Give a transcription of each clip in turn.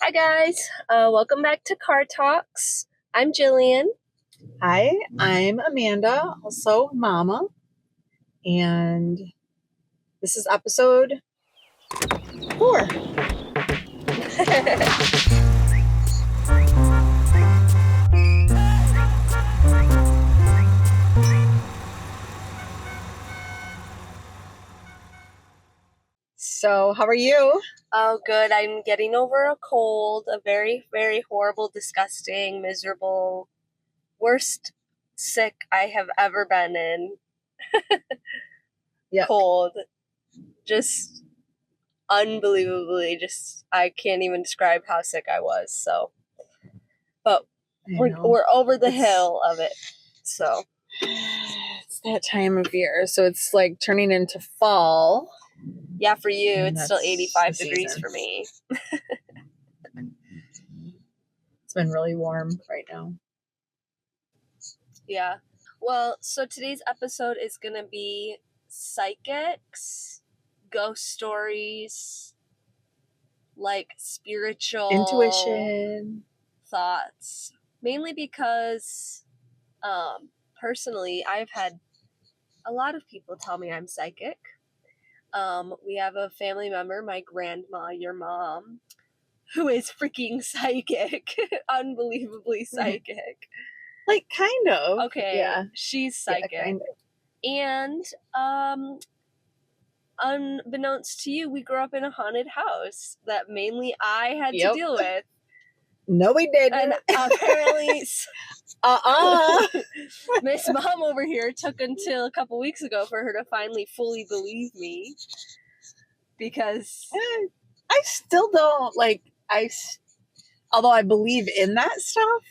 Hi guys, welcome back to Car Talks. I'm Jillian. Hi, I'm Amanda, also Momma, and this is episode 4. So, how are you? Oh, good. I'm getting over a cold, a very, very horrible, disgusting, miserable, worst sick I have ever been in. Yeah. Cold. Just unbelievably, I can't even describe how sick I was. So, but we're over the hill of it. So, it's that time of year. So, it's like turning into fall. Yeah, for you, it's still 85 degrees for me. It's been really warm right now. Yeah. Well, so today's episode is going to be psychics, ghost stories, like spiritual intuition thoughts. Mainly because personally, I've had a lot of people tell me I'm psychic. We have a family member, my grandma, your mom, who is freaking psychic. Unbelievably psychic. Like, kind of. Okay, yeah. She's psychic. Yeah, kind of. And unbeknownst to you, we grew up in a haunted house that mainly I had to deal with. No, we didn't. And apparently, Miss Mom over here took until a couple weeks ago for her to finally fully believe me. Because I still don't, although I believe in that stuff,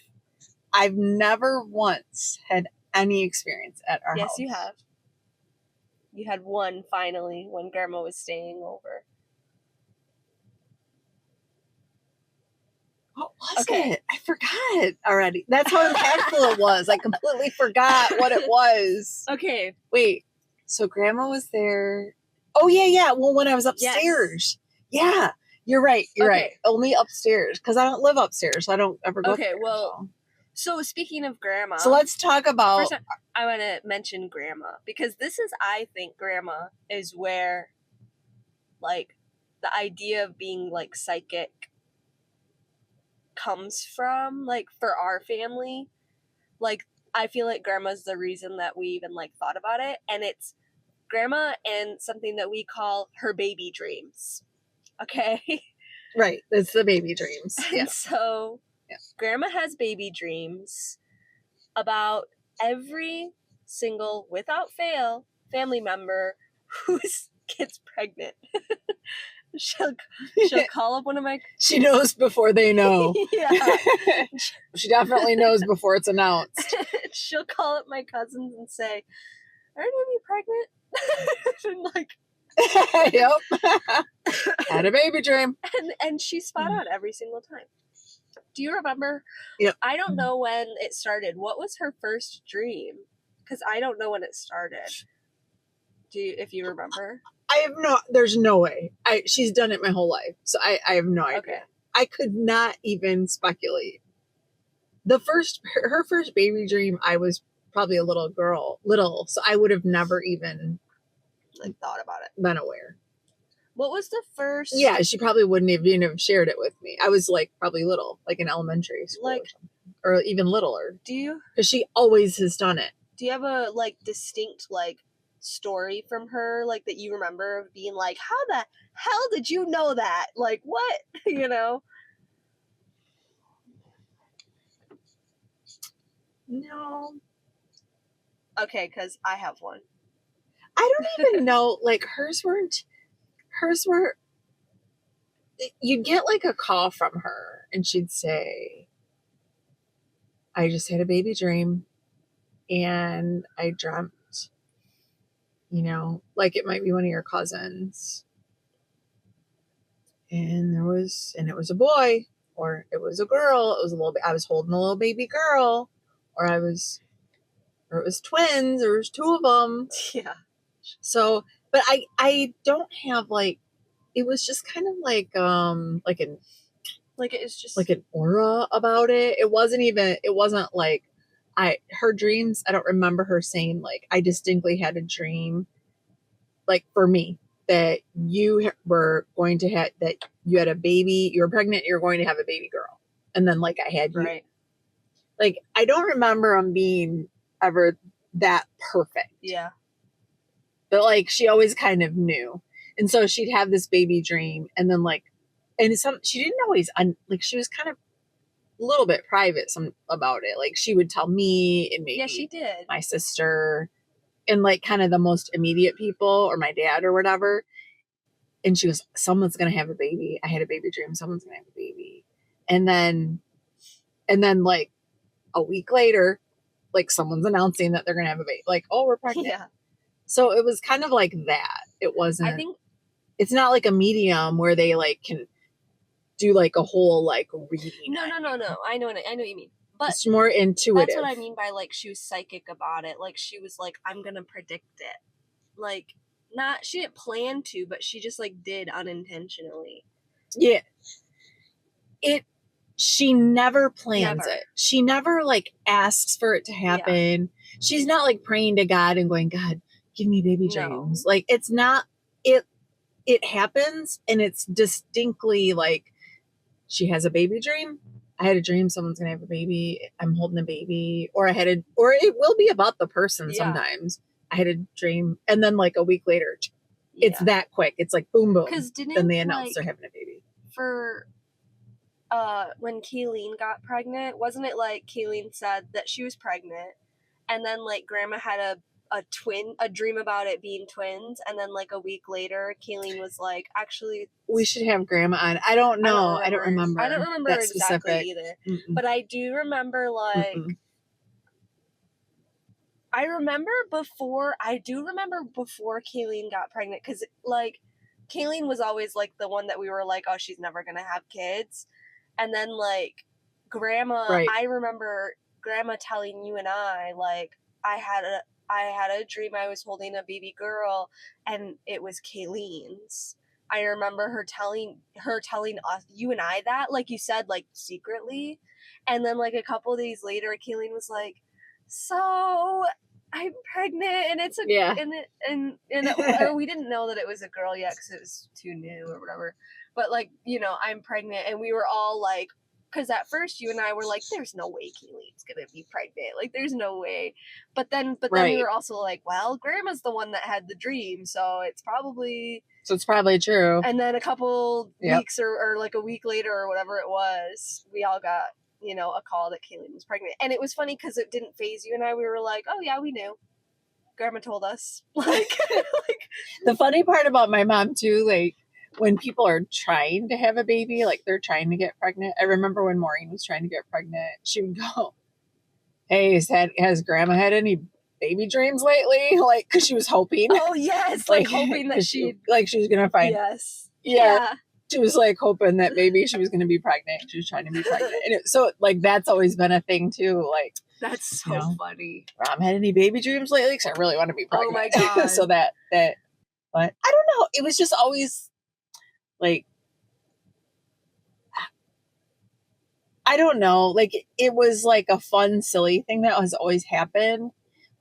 I've never once had any experience at our house. Yes, you have. You had one finally when Grandma was staying over. What was it? I forgot already. That's how impactful it was. I completely forgot what it was. Okay. Wait. So Grandma was there. Oh, yeah. Well, when I was upstairs. Yes. Yeah. You're right. You're right. Only upstairs. Because I don't live upstairs. So I don't ever go there. So speaking of Grandma. So let's talk about. First, I want to mention Grandma. Because I think Grandma is where, like, the idea of being, like, psychic comes from, like, for our family. Like, I feel like Grandma's the reason that we even, like, thought about it. And it's Grandma and something that we call her baby dreams. Okay? Right. It's the baby dreams. Yeah. And so, Grandma has baby dreams about every single, without fail, family member who gets pregnant. She'll call up one of my... She knows before they know. Yeah. She definitely knows before it's announced. She'll call up my cousins and say, "Are any of you pregnant?" And like... Yep. Had a baby dream. And she's spot on every single time. Do you remember? Yep. I don't know when it started. What was her first dream? Because I don't know when it started. If you remember? There's no way. She's done it my whole life. So I have no idea. Okay. I could not even speculate. Her first baby dream, I was probably a little girl, so I would have never even thought about it. Been aware. What was the first? Yeah, she probably wouldn't even have shared it with me. I was probably little, in elementary school, or even littler. Do you? Because she always has done it. Do you have a distinct story from her that you remember of being like, how the hell did you know that? Like, what? You know? No. Okay, because I have one. I don't even know. Hers were. You'd get a call from her, and she'd say, "I just had a baby dream, and I dreamt, it might be one of your cousins, and it was a boy, or it was a girl. It was I was holding a little baby girl, or it was twins, or it was two of them." Yeah. So, but I don't have it was just kind of Like it's just like an aura about it. It wasn't like her dreams, I don't remember her saying like, I distinctly had a dream, like for me, that you were going to have, that you had a baby, you were pregnant, you're going to have a baby girl. And then like I had you. right. Like I don't remember them being ever that perfect. Yeah. But like she always kind of knew. And so she'd have this baby dream and then like, and she didn't always like she was kind of a little bit private about it. Like she would tell me and maybe she did. my sister and like kind of the most immediate people or my dad or whatever. And she goes, someone's gonna have a baby. I had a baby dream, someone's gonna have a baby. And then like a week later, like someone's announcing that they're gonna have a baby. Like, oh, we're pregnant. Yeah. So it was kind of like that. It wasn't, I think it's not like a medium where they like can do like a whole like reading. No. I know what you mean. But it's more intuitive. That's what I mean by like she was psychic about it. Like she was like, I'm gonna predict it. Like she didn't plan to, but she just like did unintentionally. Yeah. She never plans it. She never like asks for it to happen. Yeah. She's not like praying to God and going, God, give me baby dreams. No. Like it's not, it happens and it's distinctly like she has a baby dream. I had a dream someone's gonna have a baby. I'm holding a baby, or it will be about the person. Yeah. Sometimes I had a dream, and then like a week later, it's that quick. It's like boom, boom. Because then they announce they're having a baby. For when Kayleen got pregnant, wasn't it like Kayleen said that she was pregnant, and then like Grandma had a dream about it being twins, and then like a week later Kayleen was like, actually we should have Grandma on. I don't know. I don't remember exactly specific. Either. Mm-mm. But I do remember like Mm-mm. I do remember before Kayleen got pregnant, because like Kayleen was always like the one that we were like, oh, she's never gonna have kids. And then like Grandma, right. I remember Grandma telling you and I, like, I had a dream I was holding a baby girl and it was Kayleen's. I remember her telling us, you and I, that, like you said, like secretly. And then like a couple of days later, Kayleen was like, so I'm pregnant, and it's or we didn't know that it was a girl yet because it was too new or whatever. But like, you know, I'm pregnant, and we were all like, because at first you and I were like, there's no way Kayleen's gonna be pregnant, like there's no way. But then we were also like, well, Grandma's the one that had the dream, so it's probably true. And then a couple weeks or like a week later or whatever it was, we all got, you know, a call that Kayleen was pregnant. And it was funny because it didn't phase you and I. We were like, oh yeah, we knew. Grandma told us. Like the funny part about my mom too, like when people are trying to have a baby, like they're trying to get pregnant. I remember when Maureen was trying to get pregnant, she would go, hey, has Grandma had any baby dreams lately? Like, because she was hoping. Oh yes, like hoping that she was gonna find. Yes. Yeah. She was like hoping that maybe she was going to be pregnant. She was trying to be pregnant. And so like, that's always been a thing too. Like, that's so funny. Mom, had any baby dreams lately? Because I really want to be pregnant. Oh my God. So but I don't know. It was just always like, I don't know. Like it was like a fun, silly thing that has always happened.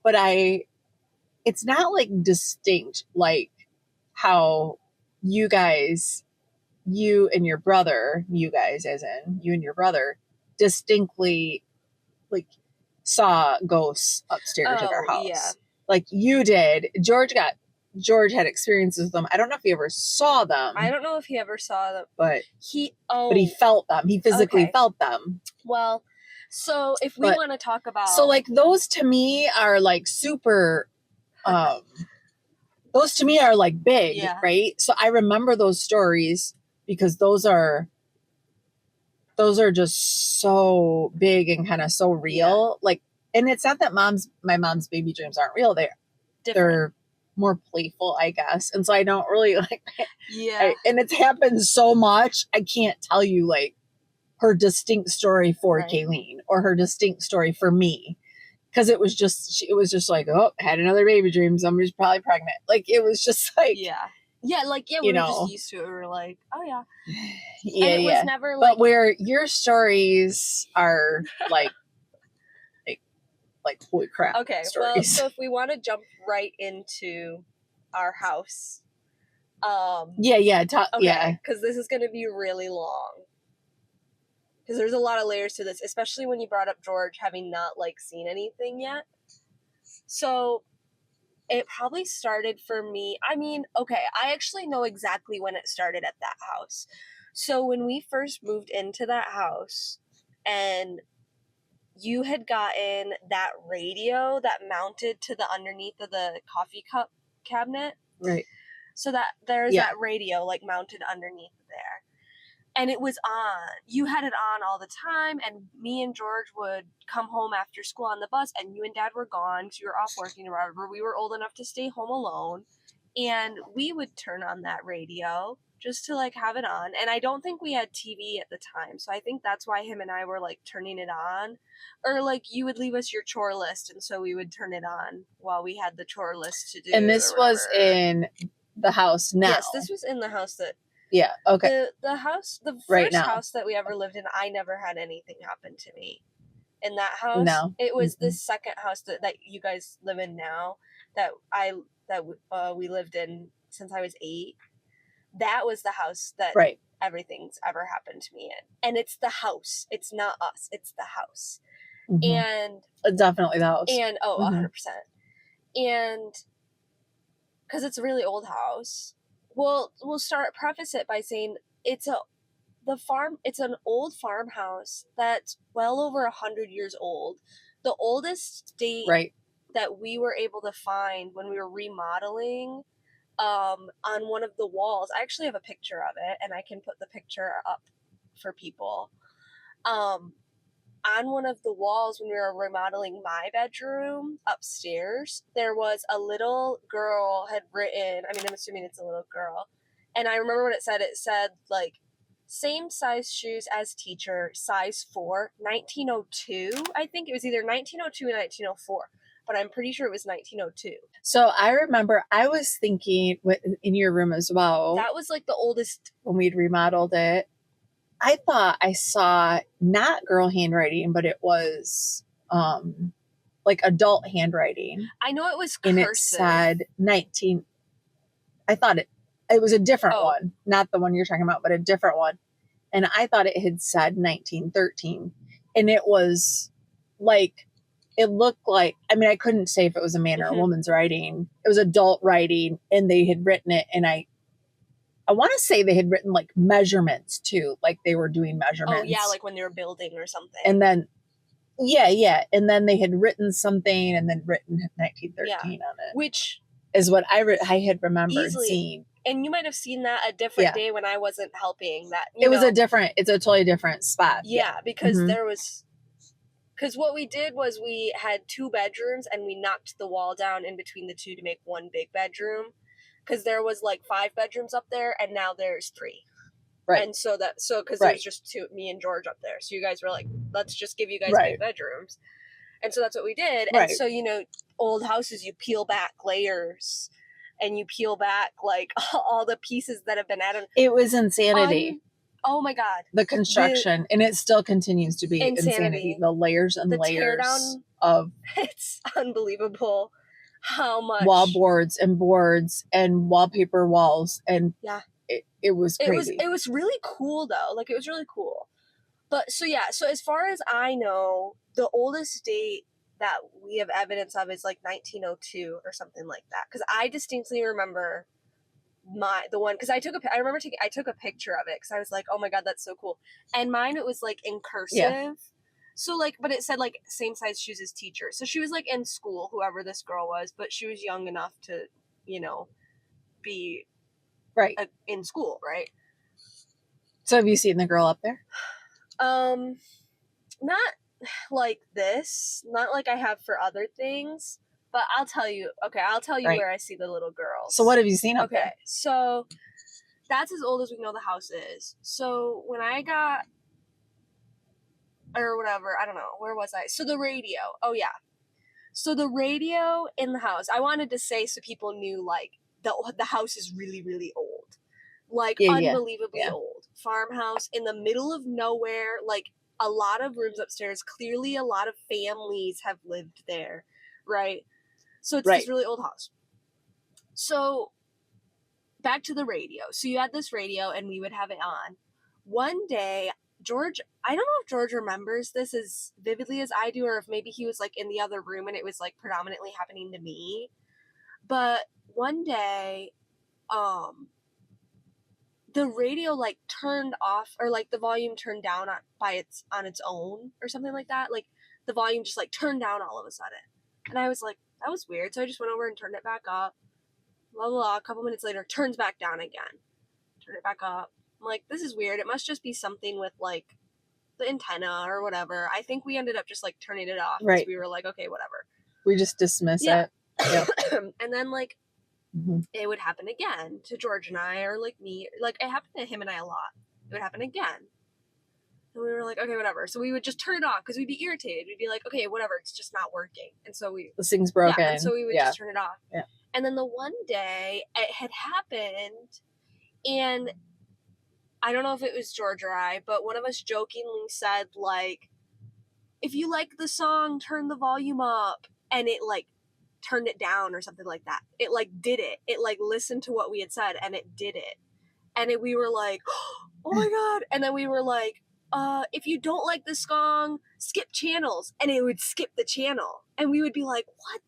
But it's not like distinct, like how you and your brother, you guys as in you and your brother, distinctly like saw ghosts upstairs at our house. Yeah. Like you did. George had experiences with them. I don't know if he ever saw them. I don't know if he ever saw them. But he felt them. He physically felt them. Well, so if we want to talk about, so like those to me are like super those to me are like big, right? So I remember those stories because those are just so big and kind of so real. Like, and it's not that my mom's baby dreams aren't real. They're more playful, I guess. And so I don't really like, and it's happened so much. I can't tell you like her distinct story for Kayleen or her distinct story for me. Cause it was just like, oh, had another baby dream. Somebody's probably pregnant. Like, it was just like, Yeah, like, yeah, we you were just know. used to it. We were like, oh, yeah. Yeah, And it was yeah. never, like... But where your stories are, like holy crap Okay, well, stories. so if we want to jump right into our house... Yeah. Okay, because this is going to be really long. Because there's a lot of layers to this, especially when you brought up George having not, like, seen anything yet. So it probably started for me... I mean, okay, I actually know exactly when it started at that house. So when we first moved into that house, and you had gotten that radio that mounted to the underneath of the coffee cup cabinet. Right. So that there's Yeah. that radio, like, mounted underneath there. And it was on. You had it on all the time, and me and George would come home after school on the bus, and you and Dad were gone because you were off working or whatever. We were old enough to stay home alone, and we would turn on that radio just to, like, have it on. And I don't think we had TV at the time, so I think that's why him and I were, like, turning it on. Or, like, you would leave us your chore list, and so we would turn it on while we had the chore list to do. And this was in the house now. Yes, this was in the house that... Yeah, okay. The house, the first Right now. house that we ever lived in, I never had anything happen to me. In that house, No. It was the second house that you guys live in now that we lived in since I was 8. That was the house that everything's ever happened to me in, and it's the house. It's not us. It's the house, and definitely the house. And 100%, and because it's a really old house. We'll preface it by saying it's an old farmhouse that's well over 100 years old. The oldest date that we were able to find when we were remodeling, on one of the walls. I actually have a picture of it, and I can put the picture up for people. On one of the walls when we were remodeling my bedroom upstairs, there was a little girl had written, I mean, I'm assuming it's a little girl, and I remember what it said. It said, like, same size shoes as teacher, size 4, 1902. I think it was either 1902 and 1904, but I'm pretty sure it was 1902. So I remember I was thinking in your room as well. That was, like, the oldest. When we'd remodeled it, I thought I saw not girl handwriting, but it was like adult handwriting. I know it was cursive. And it said 19. I thought it was a different one, not the one you're talking about, but a different one. And I thought it had said 1913. And it was like, it looked like, I mean, I couldn't say if it was a man or a woman's writing. It was adult writing, and they had written it, and I want to say they had written, like, measurements too, like they were doing measurements. Oh yeah, like when they were building or something. And then, yeah, and then they had written something, and then written 1913 on it, which is what I had remembered seeing. And you might have seen that a different day when I wasn't helping. That it's a totally different spot. Yeah, because because what we did was we had 2 bedrooms, and we knocked the wall down in between the 2 to make one big bedroom. Because there was, like, 5 bedrooms up there, and now there's 3. Right. And because there's just 2, me and George up there. So you guys were like, let's just give you guys big bedrooms. And so that's what we did. And so, old houses, you peel back layers, and you peel back, like, all the pieces that have been added. It was insanity. Oh my God. The construction, and it still continues to be insanity. The layers and layers of... It's unbelievable how much wall boards and wallpaper walls, and it was crazy. It was really cool though. Like, it was really cool. But so as far as I know, the oldest date that we have evidence of is like 1902 or something like that. Because I distinctly remember because I took a picture of it because I was like, oh my God, that's so cool. And mine, it was like in cursive. Yeah. So, like, but it said, like, same size shoes as teacher. So she was, like, in school, whoever this girl was, but she was young enough to, be in school, right? So have you seen the girl up there? Not like this. Not like I have for other things. But I'll tell you where I see the little girls. So what have you seen up there? Okay, so that's as old as we know the house is. So when I got... or whatever, I don't know, where was I? So the radio, so the radio in the house, I wanted to say so people knew, like, the house is really, really old. Like, Yeah. unbelievably old. Farmhouse in the middle of nowhere, like, a lot of rooms upstairs. Clearly, a lot of families have lived there, right? So it's this really old house. So, back to the radio. So you had this radio, and we would have it on. One day, George, I don't know if George remembers this as vividly as I do, or if maybe he was, like, in the other room and it was, like, predominantly happening to me. But one day, the radio, like, turned off, or, like, the volume turned down on its own, or something like that. Like, the volume just, like, turned down all of a sudden. And I was like, that was weird. So I just went over and turned it back up. Blah, blah, blah. A couple minutes later, turns back down again. Turn it back up. I'm like, this is weird. It must just be something with, like, the antenna or whatever. I think we ended up just, like, turning it off. Because we were like, okay, whatever. We just dismiss it. Yep. And then, like, it would happen again to George and I, or, like, me. Like, it happened to him and I a lot. It would happen again. And we were like, okay, whatever. So we would just turn it off because we'd be irritated. We'd be like, okay, whatever. It's just not working. And so this thing's broken. Yeah, and so we would just turn it off. Yeah. And then the one day it had happened, and I don't know if it was George or I, but one of us jokingly said, like, if you like the song, turn the volume up. And it, like, turned it down or something like that. It, like, did it. It, like, listened to what we had said, and it did it. And we were like, oh my God. And then we were like, if you don't like this song, skip channels. And it would skip the channel. And we would be like, what?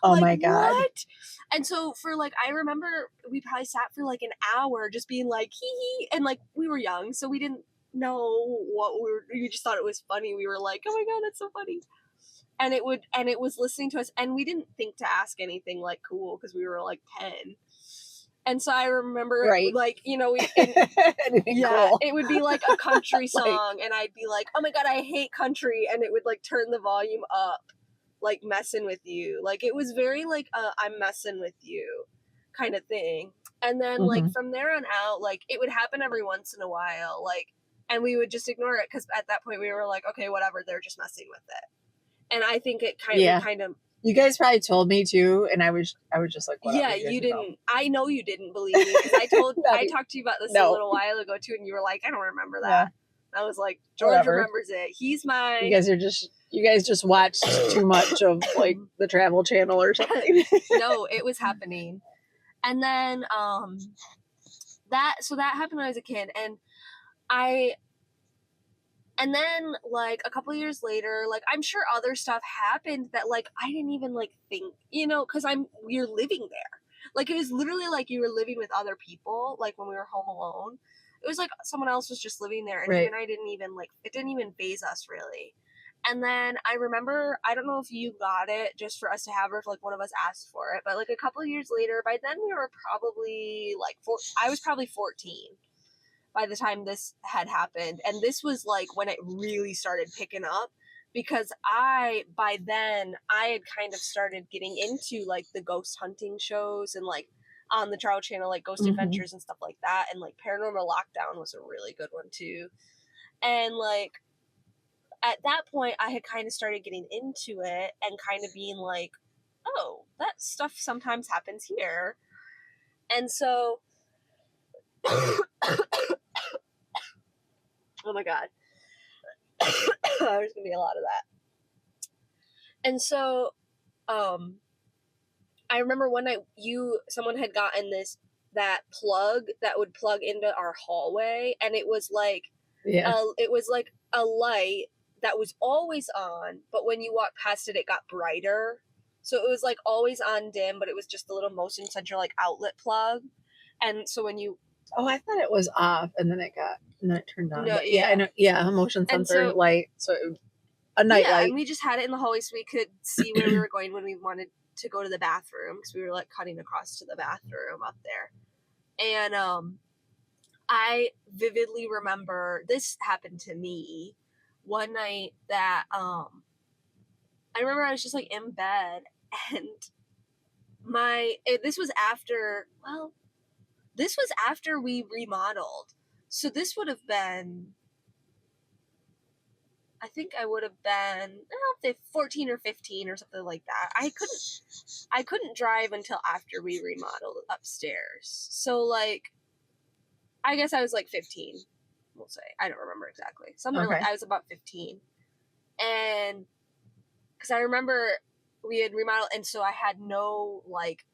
Oh, like, my God. What? And so for, like, I remember we probably sat for, like, an hour just being like, hee hee. And, like, we were young, so we didn't know what we just thought it was funny. We were like, oh my God, that's so funny. And it was listening to us, and we didn't think to ask anything, like, cool, because we were, like, 10. And so I remember, like, you know, cool. It would be, like, a country song, and I'd be like, oh my God, I hate country, and it would, like, turn the volume up, like, messing with you. Like, it was very, like, I'm messing with you kind of thing. And then, like, from there on out, like, it would happen every once in a while, like, and we would just ignore it, because at that point we were like, okay, whatever, they're just messing with it. And I think it kind of. You guys probably told me to, and I was just like, whatever. Yeah, you didn't. Know. I know you didn't believe me, because I talked to you about this a little while ago too, and you were like, I don't remember that. Yeah. I was like, George remembers it. He's my. You guys just watched too much of, like, the Travel Channel or something. No, it was happening, and then that happened when I was a kid, and then, like, a couple years later, like, I'm sure other stuff happened that, like, I didn't even, like, think, you know, because you're living there. Like, it was literally like you were living with other people, like, when we were home alone. It was like someone else was just living there, and even I didn't even, like, it didn't even faze us, really. And then I remember, I don't know if you got it just for us to have, or if, like, one of us asked for it, but, like, a couple years later, by then we were probably, like, I was probably 14. By the time this had happened. And this was, like, when it really started picking up, because by then I had kind of started getting into, like, the ghost hunting shows, and, like, on the Travel Channel, like, Ghost Adventures and stuff like that. And, like, Paranormal Lockdown was a really good one too. And, like, at that point I had kind of started getting into it and kind of being like, oh, that stuff sometimes happens here. And so oh my God. There's gonna be a lot of that. And so, I remember one night someone had gotten that plug that would plug into our hallway, and it was like, it was like a light that was always on, but when you walked past it, it got brighter. So it was, like, always on dim, but it was just the little motion sensor, like, outlet plug. And so when you. Oh, I thought it was off, and then it turned on. No, yeah, I know. Yeah, a motion sensor light. So a night light. And we just had it in the hallway so we could see where we were going when we wanted to go to the bathroom, because we were, like, cutting across to the bathroom up there. And I vividly remember this happened to me one night that I remember I was just, like, in bed, and this was after we remodeled. So this would have been, I think I would have been, I don't know if 14 or 15 or something like that. I couldn't drive until after we remodeled upstairs. So like, I guess I was like 15, we'll say. I don't remember exactly. Something like, Okay. I was about 15. And because I remember we had remodeled, and so I had no like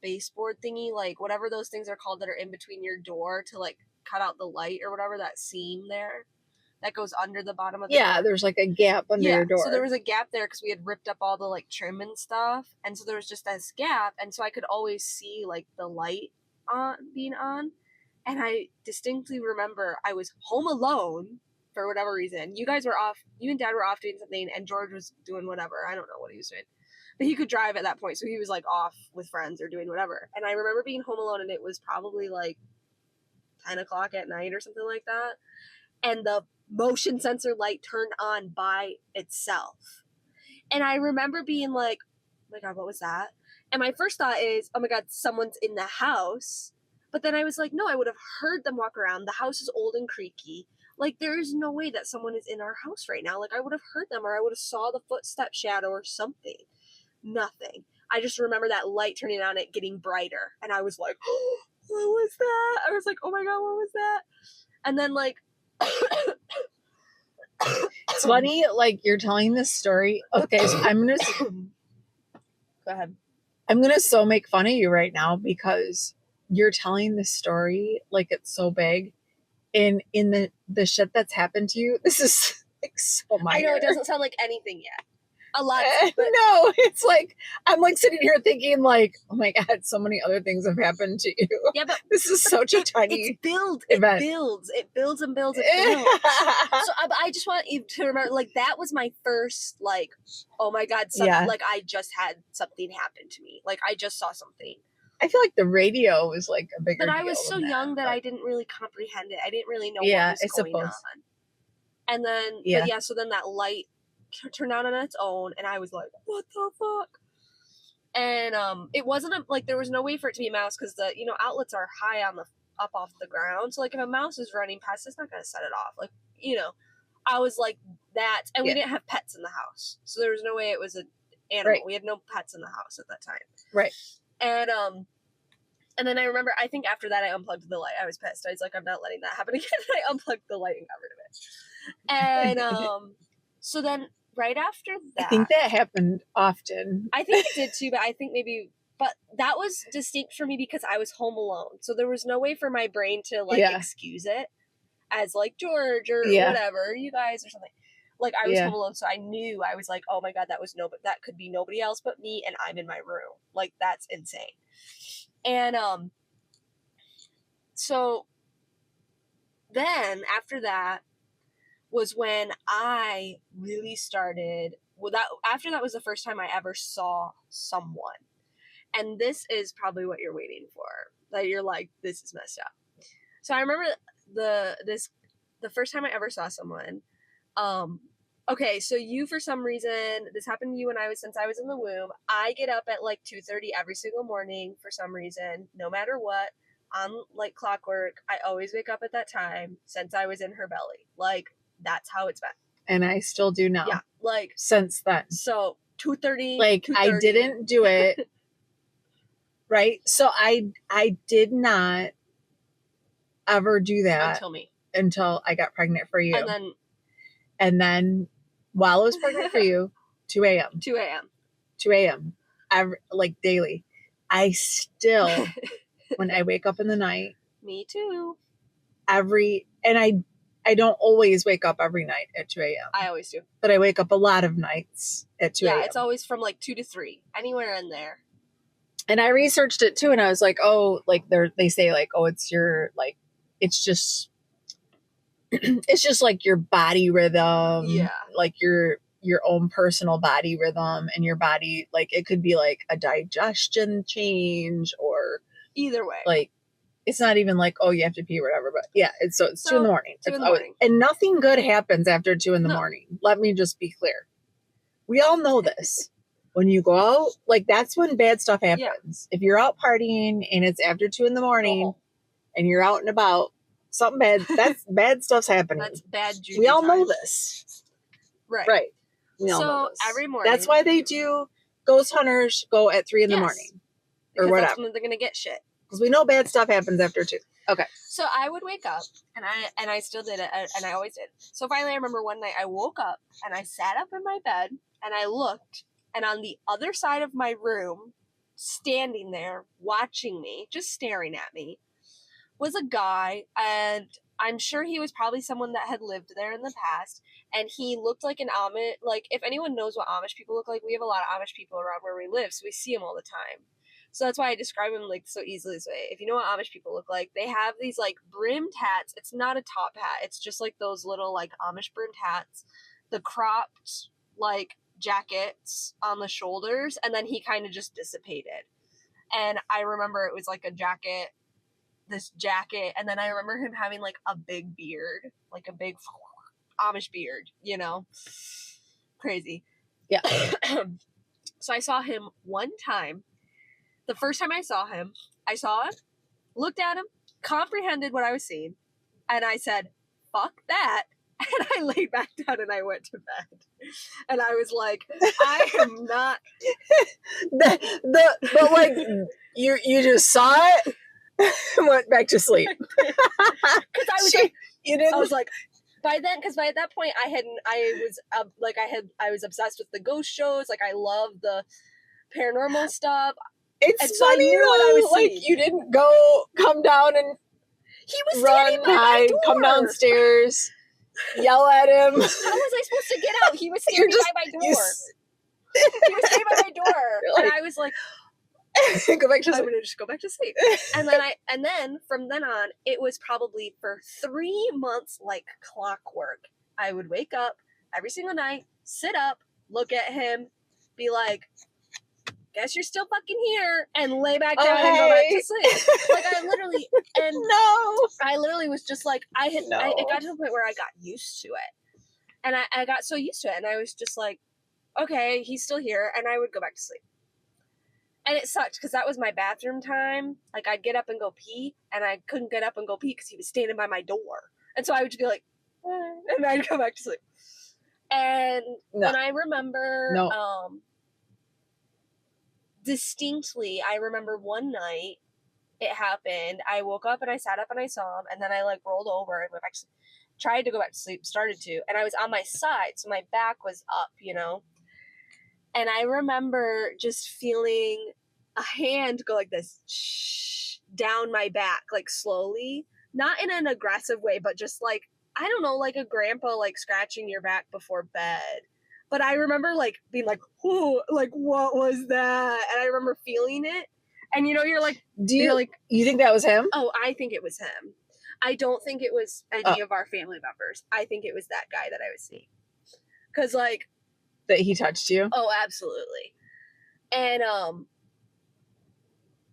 baseboard thingy, like whatever those things are called that are in between your door to like cut out the light or whatever, that seam there that goes under the bottom of the door. There's like a gap under your door. So there was a gap there because we had ripped up all the like trim and stuff, and so there was just this gap, and so I could always see like the light being on. And I distinctly remember I was home alone for whatever reason. You guys were off, you and Dad were off doing something, and George was doing whatever. I don't know what he was doing. But he could drive at that point, so he was like off with friends or doing whatever. And I remember being home alone, and it was probably like 10 o'clock at night or something like that. And the motion sensor light turned on by itself. And I remember being like, oh my God, what was that? And my first thought is, oh my God, someone's in the house. But then I was like, no, I would have heard them walk around. The house is old and creaky. Like, there is no way that someone is in our house right now. Like, I would have heard them, or I would have saw the footstep shadow or something. Nothing. I just remember that light turning on, it getting brighter. And I was like, oh, what was that? I was like, oh my God, what was that? And then like, it's funny, like you're telling this story. Okay, so I'm gonna go ahead. I'm gonna so make fun of you right now because you're telling this story like it's so big, and in the shit that's happened to you, this is like so minor. I know it doesn't sound like anything yet. A lot, but no, it's like I'm like sitting here thinking like, oh my God, so many other things have happened to you. Yeah, but this is such a tiny event. It builds and builds. So I just want you to remember, like, that was my first, like, oh my God, like I just had something happen to me. Like I just saw something. I feel like the radio was like a bigger deal. But I was so young that I didn't really comprehend it. I didn't really know what was going on. And then, so then that light turned on its own, and I was like, what the fuck? And it wasn't like there was no way for it to be a mouse, because the outlets are high on the up off the ground, so like if a mouse is running past, it's not gonna set it off. Like, I was like that, and we didn't have pets in the house, so there was no way it was an animal. Right. We had no pets in the house at that time. Right. And then I remember, I think after that I unplugged the light. I was pissed. I was like, I'm not letting that happen again. I unplugged the light and got rid of it. And so then right after that, I think that happened often. I think it did too, but I think but that was distinct for me because I was home alone. So there was no way for my brain to like excuse it as like George or whatever, you guys or something. Like I was home alone, so I knew, I was like, oh my God, that could be nobody else but me, and I'm in my room. Like, that's insane. And so then after that was when I really started. Well, after that was the first time I ever saw someone. And this is probably what you're waiting for. That you're like, this is messed up. So I remember the first time I ever saw someone. Okay, so you, for some reason, this happened to you since I was in the womb. I get up at like 2:30 every single morning for some reason, no matter what, on like clockwork. I always wake up at that time since I was in her belly. Like, that's how it's been. And I still do now. Yeah, like since then. So 2:30. Like 2:30. I didn't do it. Right? So I did not ever do that until I got pregnant for you. And then while I was pregnant for you, 2 a.m. 2 a.m. Like daily. I still, when I wake up in the night. Me too. And I don't always wake up every night at 2 a.m. I always do. But I wake up a lot of nights at 2 a.m. Yeah, it's always from like 2 to 3, anywhere in there. And I researched it too, and I was like, oh, like they say like, oh, it's your, like, it's just like your body rhythm. Yeah. Like your own personal body rhythm, and your body, like, it could be like a digestion change, or either way. Like, it's not even like, oh, you have to pee or whatever, but yeah, it's 2 in the morning. 2 in the morning. And nothing good happens after 2 in the morning. Let me just be clear. We all know this. When you go out, like, that's when bad stuff happens. Yeah. If you're out partying and it's after 2 in the morning and you're out and about, something bad. That's bad stuff's happening. That's bad juju We all know time. this. Right. Right. We all So, know this. every morning- That's why they do ghost hunters go at 3 in the Yes. morning. Because Or that's whatever. when they're gonna get shit. Because we know bad stuff happens after 2. Okay. So I would wake up, and I still did it, and I always did. So finally, I remember one night I woke up, and I sat up in my bed, and I looked, and on the other side of my room, standing there, watching me, just staring at me, was a guy, and I'm sure he was probably someone that had lived there in the past, and he looked like an Amish. Like, if anyone knows what Amish people look like, we have a lot of Amish people around where we live, so we see them all the time. So that's why I describe them like so easily this way. If you know what Amish people look like, they have these like brimmed hats. It's not a top hat. It's just like those little like Amish brimmed hats. The cropped like jackets on the shoulders, and then he kind of just dissipated. And I remember it was like this jacket, and then I remember him having like a big beard, like a big Amish beard, you know? Crazy. Yeah. So I saw him one time. The first time I saw him, looked at him, comprehended what I was seeing, and I said, fuck that. And I laid back down and I went to bed. And I was like, I am not. But like, you just saw it and went back to sleep. Because I was like, you didn't. I was like, by that point, I was obsessed with the ghost shows. Like, I love the paranormal stuff. It's so I funny knew what I was though, like seeing. you didn't come down and He was run, standing by my hide, door. come downstairs, yell at him. How was I supposed to get out? He was standing by my door. He was standing by my door, like, and I was like, "Go back to I'm sleep." gonna just go back to sleep. And then from then on, it was probably for 3 months like clockwork. I would wake up every single night, sit up, look at him, be like, guess you're still fucking here, and lay back down and go back to sleep. Like, I literally, and I literally was just like, it got to the point where I got used to it. And I got so used to it, and I was just like, okay, he's still here, and I would go back to sleep. And it sucked, because that was my bathroom time. Like, I'd get up and go pee, and I couldn't get up and go pee because he was standing by my door. And so I would just be like, and I'd go back to sleep. And I remember, distinctly, I remember one night it happened. I woke up and I sat up and I saw him, and then I like rolled over and went back to sleep. Tried to go back to sleep, started to, and I was on my side, so my back was up, you know. And I remember just feeling a hand go like this down my back, like slowly, not in an aggressive way, but just like, I don't know, like a grandpa like scratching your back before bed. But I remember like being like, "Whoa!" Like, what was that? And I remember feeling it. And you know, you're like, you think that was him? Oh, I think it was him. I don't think it was any of our family members. I think it was that guy that I was seeing. Because like, that he touched you? Oh, absolutely. And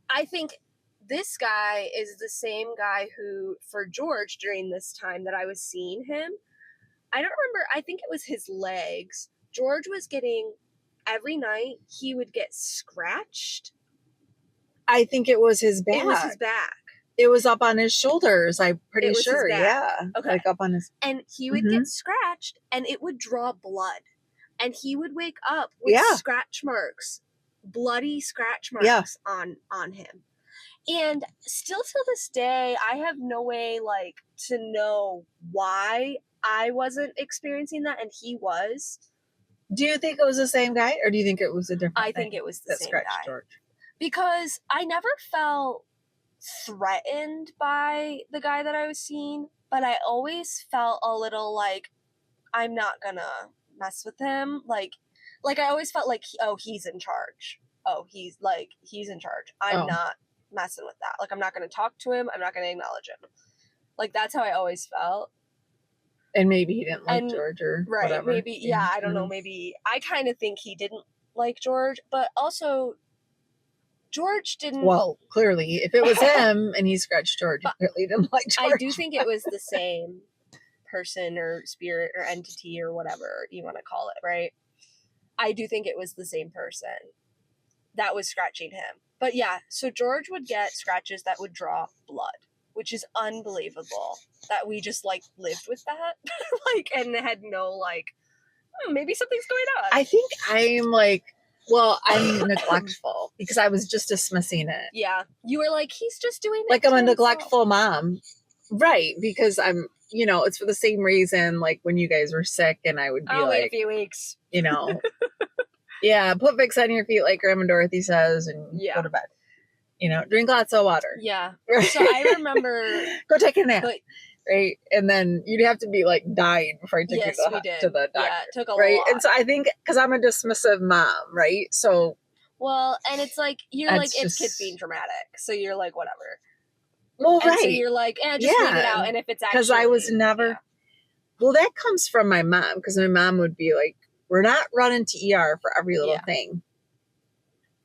I think this guy is the same guy who, for George, during this time that I was seeing him, I don't remember, I think it was his legs. George was getting, every night, he would get scratched. I think it was his back. It was his back. It was up on his shoulders, I'm pretty sure. Yeah. Okay. Like up on his... And he would get scratched, and it would draw blood. And he would wake up with scratch marks, bloody scratch marks on him. And still till this day, I have no way like to know why I wasn't experiencing that and he was. Do you think it was the same guy, or do you think it was a different I think it was the same guy. George? Because I never felt threatened by the guy that I was seeing, but I always felt a little like, I'm not gonna mess with him. Like I always felt like, he's in charge. He's in charge. I'm not messing with that. Like, I'm not gonna talk to him. I'm not gonna acknowledge him. Like, that's how I always felt. And maybe he didn't like George or whatever. Maybe, I don't know. Maybe I kind of think he didn't like George, but also George didn't. Well, clearly, if it was him and he scratched George, he clearly didn't like George. I do think it was the same person or spirit or entity or whatever you want to call it, right? I do think it was the same person that was scratching him. But yeah, so George would get scratches that would draw blood. which is unbelievable that we just like lived with that, like, and had no like, maybe something's going on. I think I'm like, well, I'm neglectful because I was just dismissing it. Yeah, you were like, he's just doing it. Like I'm a to himself. neglectful mom, right? Because I'm, you know, it's for the same reason. Like when you guys were sick, and I would be I'll wait a like, few weeks. you know, yeah, put Vicks on your feet, like Grandma Dorothy says, and Yeah. go to bed. You know, drink lots of water. Yeah. Right? So I remember go take a nap. but right, and then you'd have to be like dying before I took yes, you we did. to the doctor. Yeah, it took a right, lot. and so I think because I'm a dismissive mom, right? So well, and it's like you're That's like it's just- kids being dramatic, so you're like whatever. well, And right, so you're like, just wait it Yeah. out. And if it's actually because I was never. yeah. Well, that comes from my mom because my mom would be like, "We're not running to ER for every little Yeah. thing,"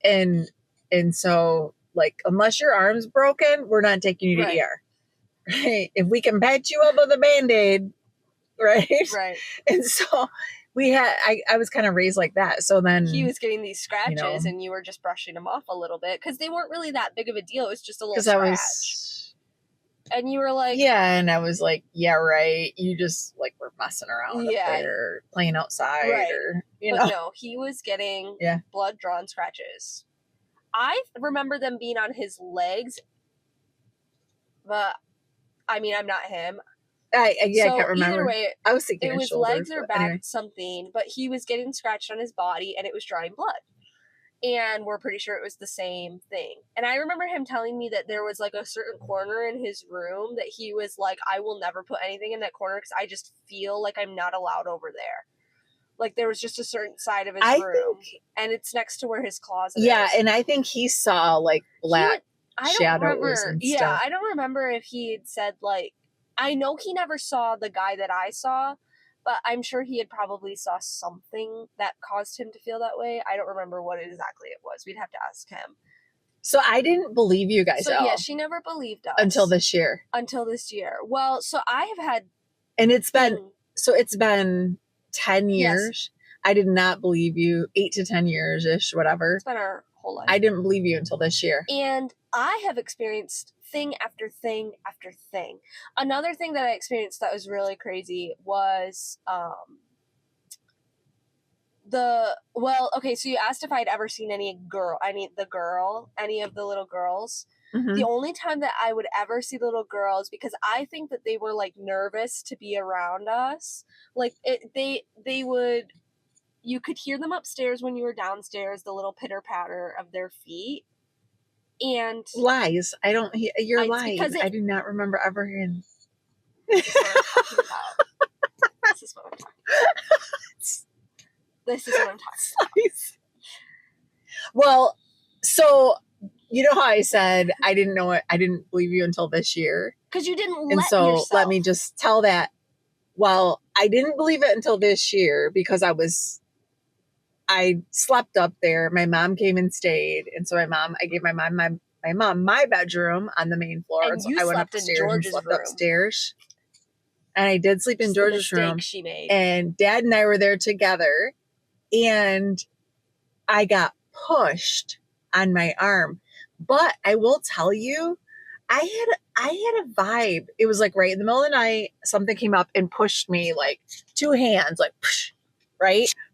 and so like unless your arm's broken, we're not taking you to Right. ER. Right? If we can patch you up with a Band-Aid, right? Right. And so we had. I was kind of raised like that. So then He was getting these scratches, know. and you were just brushing them off a little bit because they weren't really that big of a deal. It was just a little because scratch. I was. And you were like, Yeah, and I was like, yeah, right. You just like were messing around up Yeah. there, playing outside, Right. or you but know. no, he was getting Yeah. blood drawn scratches. I remember them being on his legs, but I mean, I'm not him. I So can't remember. either way, I was thinking it his was shoulders, legs or but back, anyway. something, but he was getting scratched on his body and it was drawing blood. And we're pretty sure it was the same thing. And I remember him telling me that there was like a certain corner in his room that he was like, I will never put anything in that corner because I just feel like I'm not allowed over there. Like there was just a certain side of his room, and it's next to where his closet is. And I think he saw like black shadows and yeah, stuff. I don't remember if he had said like, I know he never saw the guy that I saw, but I'm sure he had probably saw something that caused him to feel that way. I don't remember what exactly it was. We'd have to ask him. So I didn't believe you guys So at all yeah, she never believed us until this year. Well, so I have had, and it's been 10 years. Yes. I did not believe you. 8 to 10 years ish, whatever. It's been our whole life. I didn't believe you until this year. And I have experienced thing after thing after thing. Another thing that I experienced that was really crazy was so you asked if I'd ever seen any of the little girls. Mm-hmm. The only time that I would ever see little girls, because I think that they were like nervous to be around us. Like they would, you could hear them upstairs when you were downstairs, the little pitter patter of their feet. And lies. You're lying. I do not remember ever hearing. This is what I'm talking about. This is what I'm talking about. Well, so you know how I said I didn't know it. I didn't believe you until this year. Because you didn't and so yourself. Let me just tell that. Well, I didn't believe it until this year because I slept up there. My mom came and stayed. And so I gave my mom my bedroom on the main floor. And so I went upstairs and slept upstairs. And I did sleep in George's room. She made. And Dad and I were there together. And I got pushed on my arm. But I will tell you, I had a vibe. It was like right in the middle of the night, something came up and pushed me like 2 hands, like push,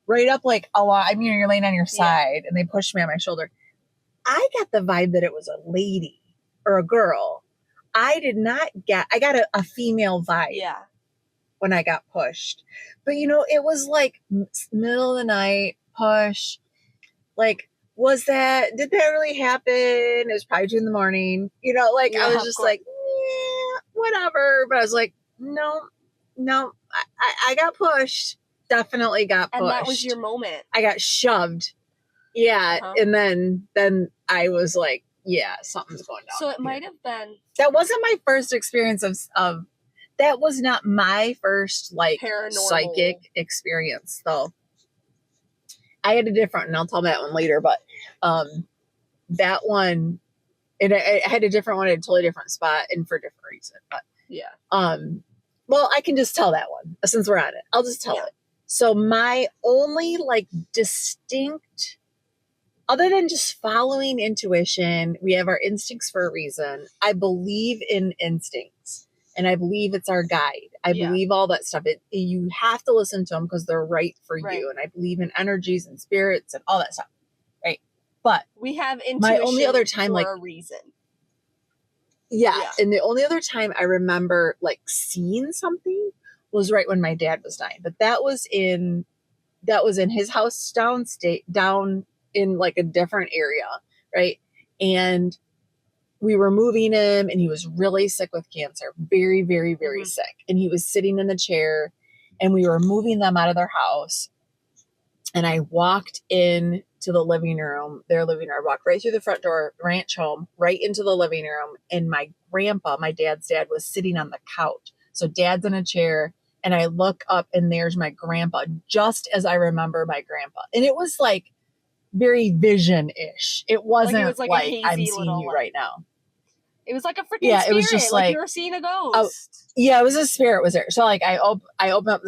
right up like a lot. I mean, you're laying on your side and they pushed me on my shoulder. I got the vibe that it was a lady or a girl. I got a female vibe. Yeah. When I got pushed. But it was like middle of the night push. Like, did that really happen? It was probably 2 a.m. I was just like, whatever. But I was like, no, I got pushed. Definitely got pushed. And that was your moment. I got shoved. Yeah. Uh-huh. And then I was like, yeah, something's going on. So it might have been. That wasn't my first experience of that was not my first paranormal psychic experience though. I had a different, and I'll tell that one later, but that one, and I had a different one at a totally different spot and for a different reason. But yeah. Well, I can just tell that one since we're on it. I'll just tell it. So my only distinct other than just following intuition, we have our instincts for a reason. I believe in instincts, and I believe it's our guide. I believe all that stuff. You have to listen to them because they're right for you. And I believe in energies and spirits and all that stuff. Right. But we have intuition my only other time, for like, a reason. Yeah. And the only other time I remember like seeing something was right when my dad was dying. But that was in his house down in like a different area, right? And we were moving him, and he was really sick with cancer, very, very, very sick. And he was sitting in the chair, and we were moving them out of their house. And I walked in to the living room, their living room. I walked right through the front door, ranch home, right into the living room. And my grandpa, my dad's dad, was sitting on the couch. So dad's in a chair, and I look up, and there's my grandpa, just as I remember my grandpa. And it was like very vision-ish. It wasn't like I'm seeing you right now. It was like a freaking spirit. It was just like you were seeing a ghost. It was a spirit was there. So like I open up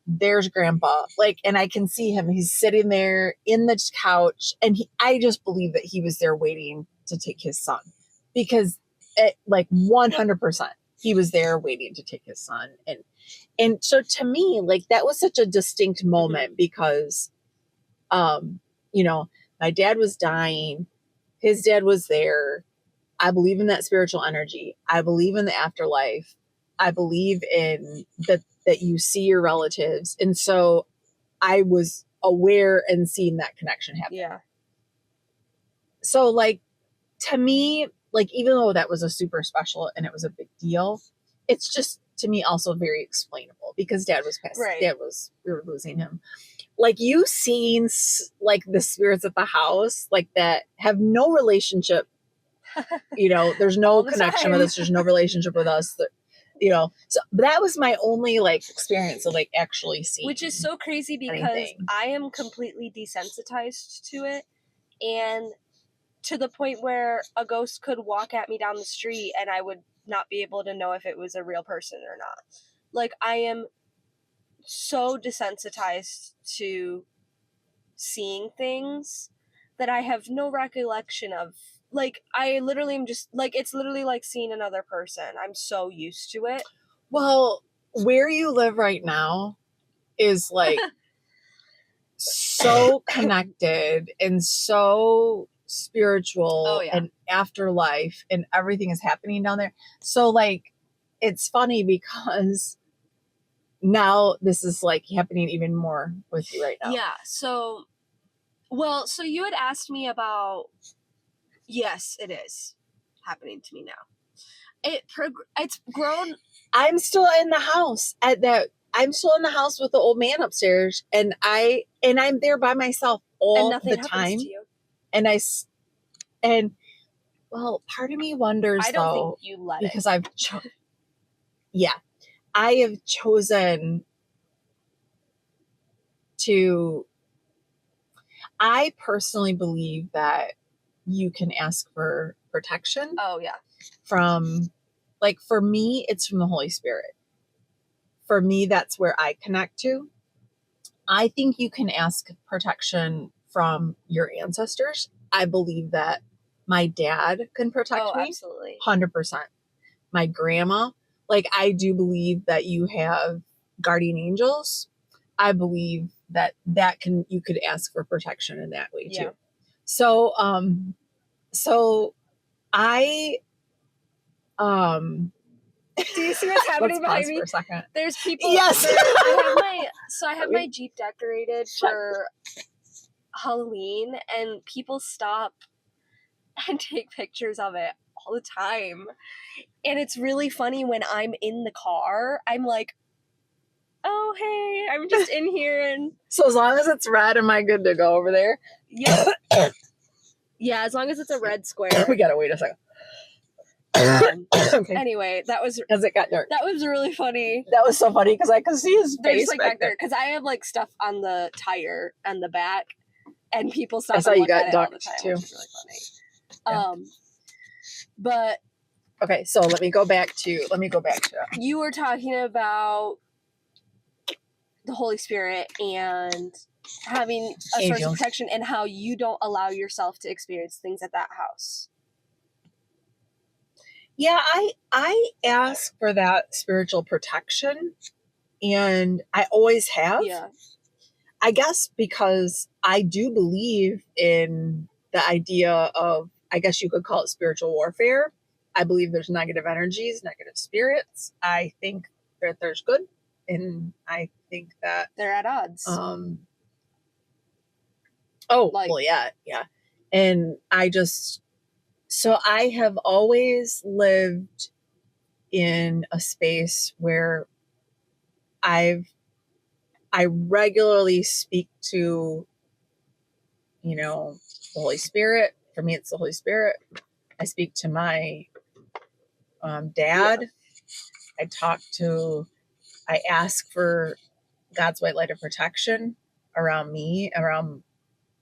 there's grandpa, like, and I can see him. He's sitting there in the couch, and I just believe that he was there waiting to take his son, because like 100% he was there waiting to take his son. And so to me, like, that was such a distinct moment because, my dad was dying. His dad was there. I believe in that spiritual energy. I believe in the afterlife. I believe in that you see your relatives. And so I was aware and seeing that connection happen. Yeah. So like, to me, like, even though that was a super special and it was a big deal, it's just, to me, also very explainable because dad was passed. Right. We were losing him. Like, you seeing like the spirits at the house, like, that have no relationship. There's no connection with us. There's no relationship with us. So that was my only like experience of like actually seeing. Which is so crazy because I am completely desensitized to it, and to the point where a ghost could walk at me down the street and I would not be able to know if it was a real person or not. Like, I am so desensitized to seeing things that I have no recollection of. Like, I literally am just, like, it's literally like seeing another person. I'm so used to it. Well, where you live right now is, like, so connected and so spiritual and afterlife, and everything is happening down there. So, like, it's funny because now this is, like, happening even more with you right now. Yeah, so you had asked me about... Yes, it is happening to me now. It's grown. I'm still in the house I'm still in the house with the old man upstairs, and I'm there by myself all the time. To you. And well, part of me wonders, I don't think you let because it. I have chosen to. I personally believe that you can ask for protection. Oh, yeah. From, like, for me, it's from the Holy Spirit. For me, that's where I connect to. I think you can ask protection from your ancestors. I believe that my dad can protect me. Absolutely. 100%. My grandma. Like, I do believe that you have guardian angels. I believe that you could ask for protection in that way too. So I, do you see what's happening behind me? For a second. There's people. Yes. I have my Jeep decorated for Halloween, and people stop and take pictures of it all the time. And it's really funny when I'm in the car, I'm like, oh, hey, I'm just in here. And so as long as it's red, am I good to go over there? Yeah. Yeah, as long as it's a red square. We gotta wait a second. Okay. Anyway, that was... As it got dark. That was really funny. That was so funny because I could see his face back there. Because I have like stuff on the tire and the back, and people stop. I saw and you look got at ducked it all the time, too. which is really funny. Yeah. But okay, so let me go back to. You were talking about the Holy Spirit and having a source of Angels. protection and how you don't allow yourself to experience things at that house. Yeah, I ask for that spiritual protection, and I always have. Yeah. I guess because I do believe in the idea of, I guess you could call it spiritual warfare. I believe there's negative energies, negative spirits. I think that there's good, and I think that They're at odds. Well, yeah. And so I have always lived in a space where I regularly speak to, the Holy Spirit. For me, it's the Holy Spirit. I speak to my dad. Yeah. I ask for God's white light of protection around me, around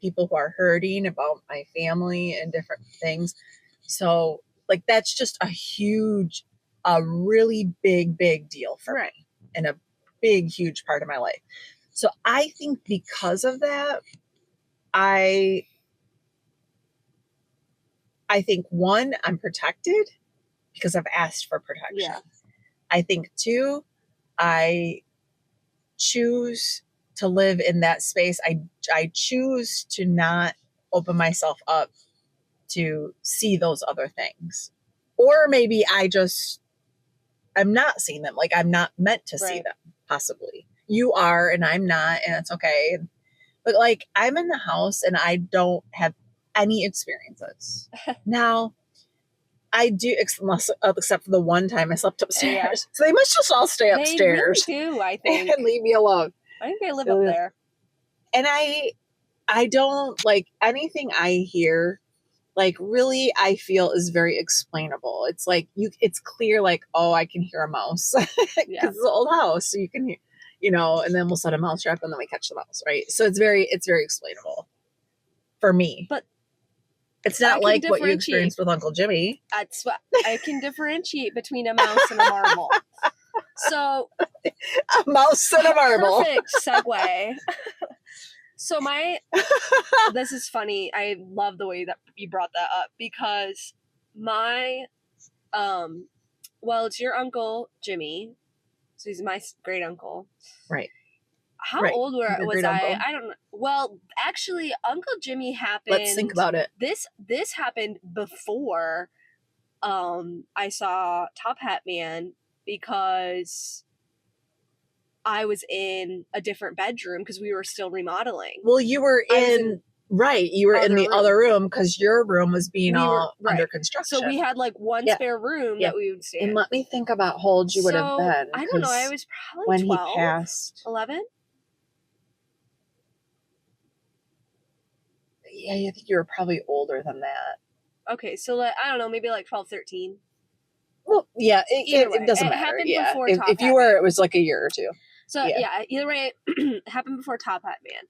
people who are hurting, about my family and different things. So, like, that's just a really big deal for me, and a big, huge part of my life. So I think because of that, I think, one, I'm protected because I've asked for protection. Yeah. I think, two, I choose to live in that space. I choose to not open myself up to see those other things. Or maybe I'm not seeing them. Like, I'm not meant to see them, possibly. You are, and I'm not, and it's okay. But, like, I'm in the house and I don't have any experiences. Now, I do, except for the one time I slept upstairs. Yeah. So they must just all stay upstairs. They really do, I think. And leave me alone. I think they live up there. And I don't, like, anything I hear, like, really, I feel is very explainable. It's like, it's clear, like, oh, I can hear a mouse. Because it's an old house, so you can hear, and then we'll set a mouse trap and then we catch the mouse, right? So it's very explainable for me. But it's not like what you experienced with Uncle Jimmy. That's what I can differentiate between a mouse and a marble. So a mouse and a marble. Perfect segue. So this is funny. I love the way that you brought that up, because it's your Uncle Jimmy. So he's my great uncle. Right. How old was I? I don't know. Well, actually, Uncle Jimmy happened. Let's think about it. This happened before I saw Top Hat Man, because I was in a different bedroom because we were still remodeling. Well, you were in the other room because your room was being under construction. So we had like one spare room that we would stay in. And let me think about how old you would have been. I don't know. I was probably when 12, he passed. 11. Yeah, I think you were probably older than that. Okay, so I don't know, maybe like 12, 13. Well, yeah, it doesn't matter. Happened before Top if Hat you were, Man. It was like a year or two. So either way, it happened before Top Hat Man.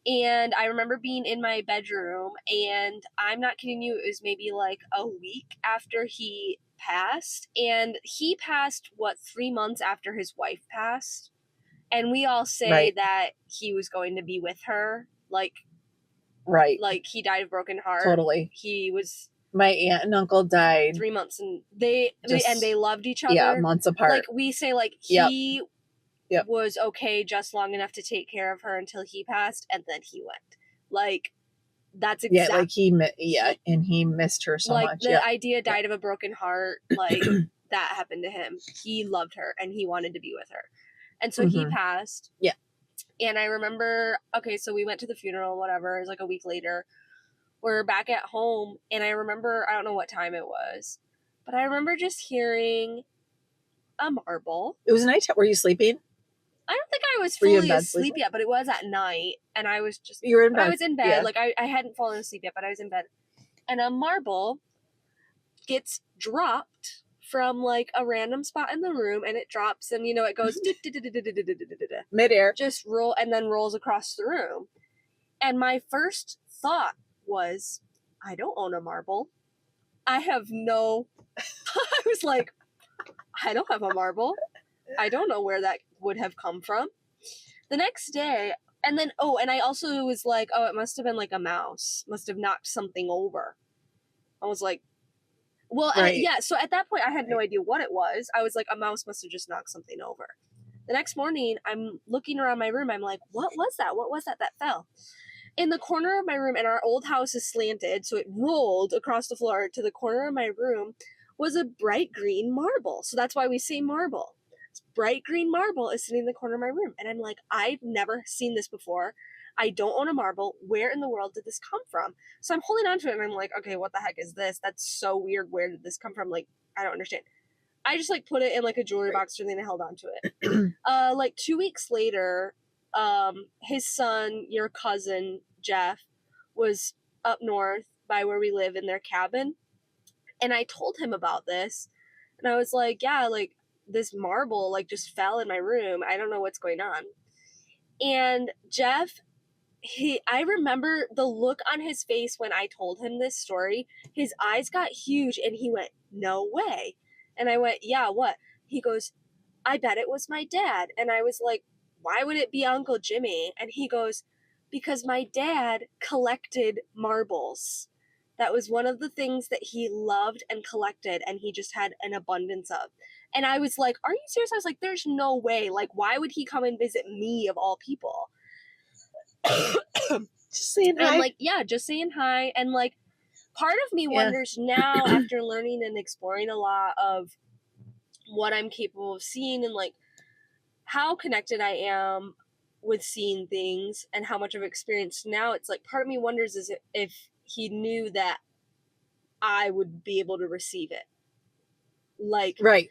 And I remember being in my bedroom, and I'm not kidding you, it was maybe like a week after he passed. And he passed, 3 months after his wife passed. And we all say that he was going to be with her. Like he died of broken heart. Totally. My aunt and uncle died 3 months, and they loved each other. Yeah, months apart. Like, we say, like, he was okay just long enough to take care of her until he passed, and then he went. Like, that's exactly. And he missed her so much. Like, the idea died of a broken heart, like, that happened to him. He loved her, and he wanted to be with her. And so he passed. Yeah. And I remember, so we went to the funeral, whatever. It was like a week later. We're back at home, and I remember, I don't know what time it was, but I remember just hearing a marble. It was nighttime. Were you sleeping? I don't think I was fully asleep yet, but it was at night, and I was just... You were in bed? I was in bed. Yeah. Like, I hadn't fallen asleep yet, but I was in bed. And a marble gets dropped from, like, a random spot in the room, and it drops, and, it goes... Midair. Just rolls across the room. And my first thought was, I don't own a marble. I was like, I don't have a marble. I don't know where that would have come from. The next day, And then, and I also was like, oh, it must have been like a mouse. Must have knocked something over. I was like, well, Right. so at that point, I had no idea what it was. I was like, a mouse must have just knocked something over. The next morning, I'm looking around my room. I'm like, what was that? What was that fell? In the corner of my room, and our old house is slanted, so it rolled across the floor to the corner of my room, was a bright green marble. So that's why we say marble. This bright green marble is sitting in the corner of my room. And I'm like, I've never seen this before. I don't own a marble. Where in the world did this come from? So I'm holding on to it, and I'm like, okay, what the heck is this? That's so weird. Where did this come from? Like, I don't understand. I just like put it in like a jewelry box or something and held on to it. Like 2 weeks later, his son, your cousin Jeff, was up north by where we live in their cabin, and I told him about this, and I was like, yeah, like this marble like just fell in my room. I don't know what's going on. And Jeff, I remember the look on his face when I told him this story. His eyes got huge, and he went, no way. And I went, yeah, what? He goes, I bet it was my dad. And I was like, why would it be Uncle Jimmy? And he goes, because my dad collected marbles. That was one of the things that he loved and collected, and he just had an abundance of. And I was like, are you serious? I was like, there's no way. Like, why would he come and visit me of all people? Just saying hi. And I'm like, yeah, just saying hi. And like, part of me wonders now, after learning and exploring a lot of what I'm capable of seeing and like how connected I am with seeing things and how much I've experienced now, it's like part of me wonders is if he knew that I would be able to receive it. Like, right.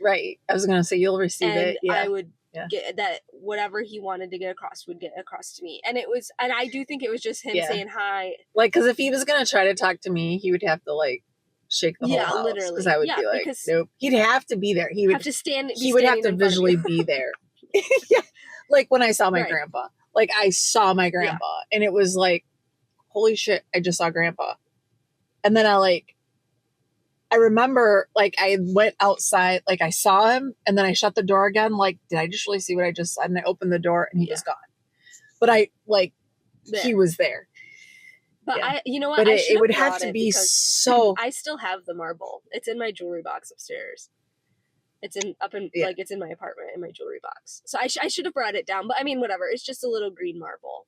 I was gonna say you'll receive it. Yeah. I would get that whatever he wanted to get across would get across to me. And I do think it was just him saying hi. Like, because if he was gonna try to talk to me, he would have to like shake the whole house. Literally. Because I would be like, nope. He'd have to be there. He would have to stand. He would have to visually be there. Yeah. Like when I saw my grandpa. Like I saw my grandpa, and it was like, holy shit! I just saw grandpa. And then I remember like I went outside, like I saw him, and then I shut the door again. Like, did I just really see what I just said? And I opened the door, and he was gone. But he was there. But you know what? But it would have to be so. I still have the marble. It's in my jewelry box upstairs. It's it's in my apartment in my jewelry box. So I should have brought it down. But I mean, whatever. It's just a little green marble,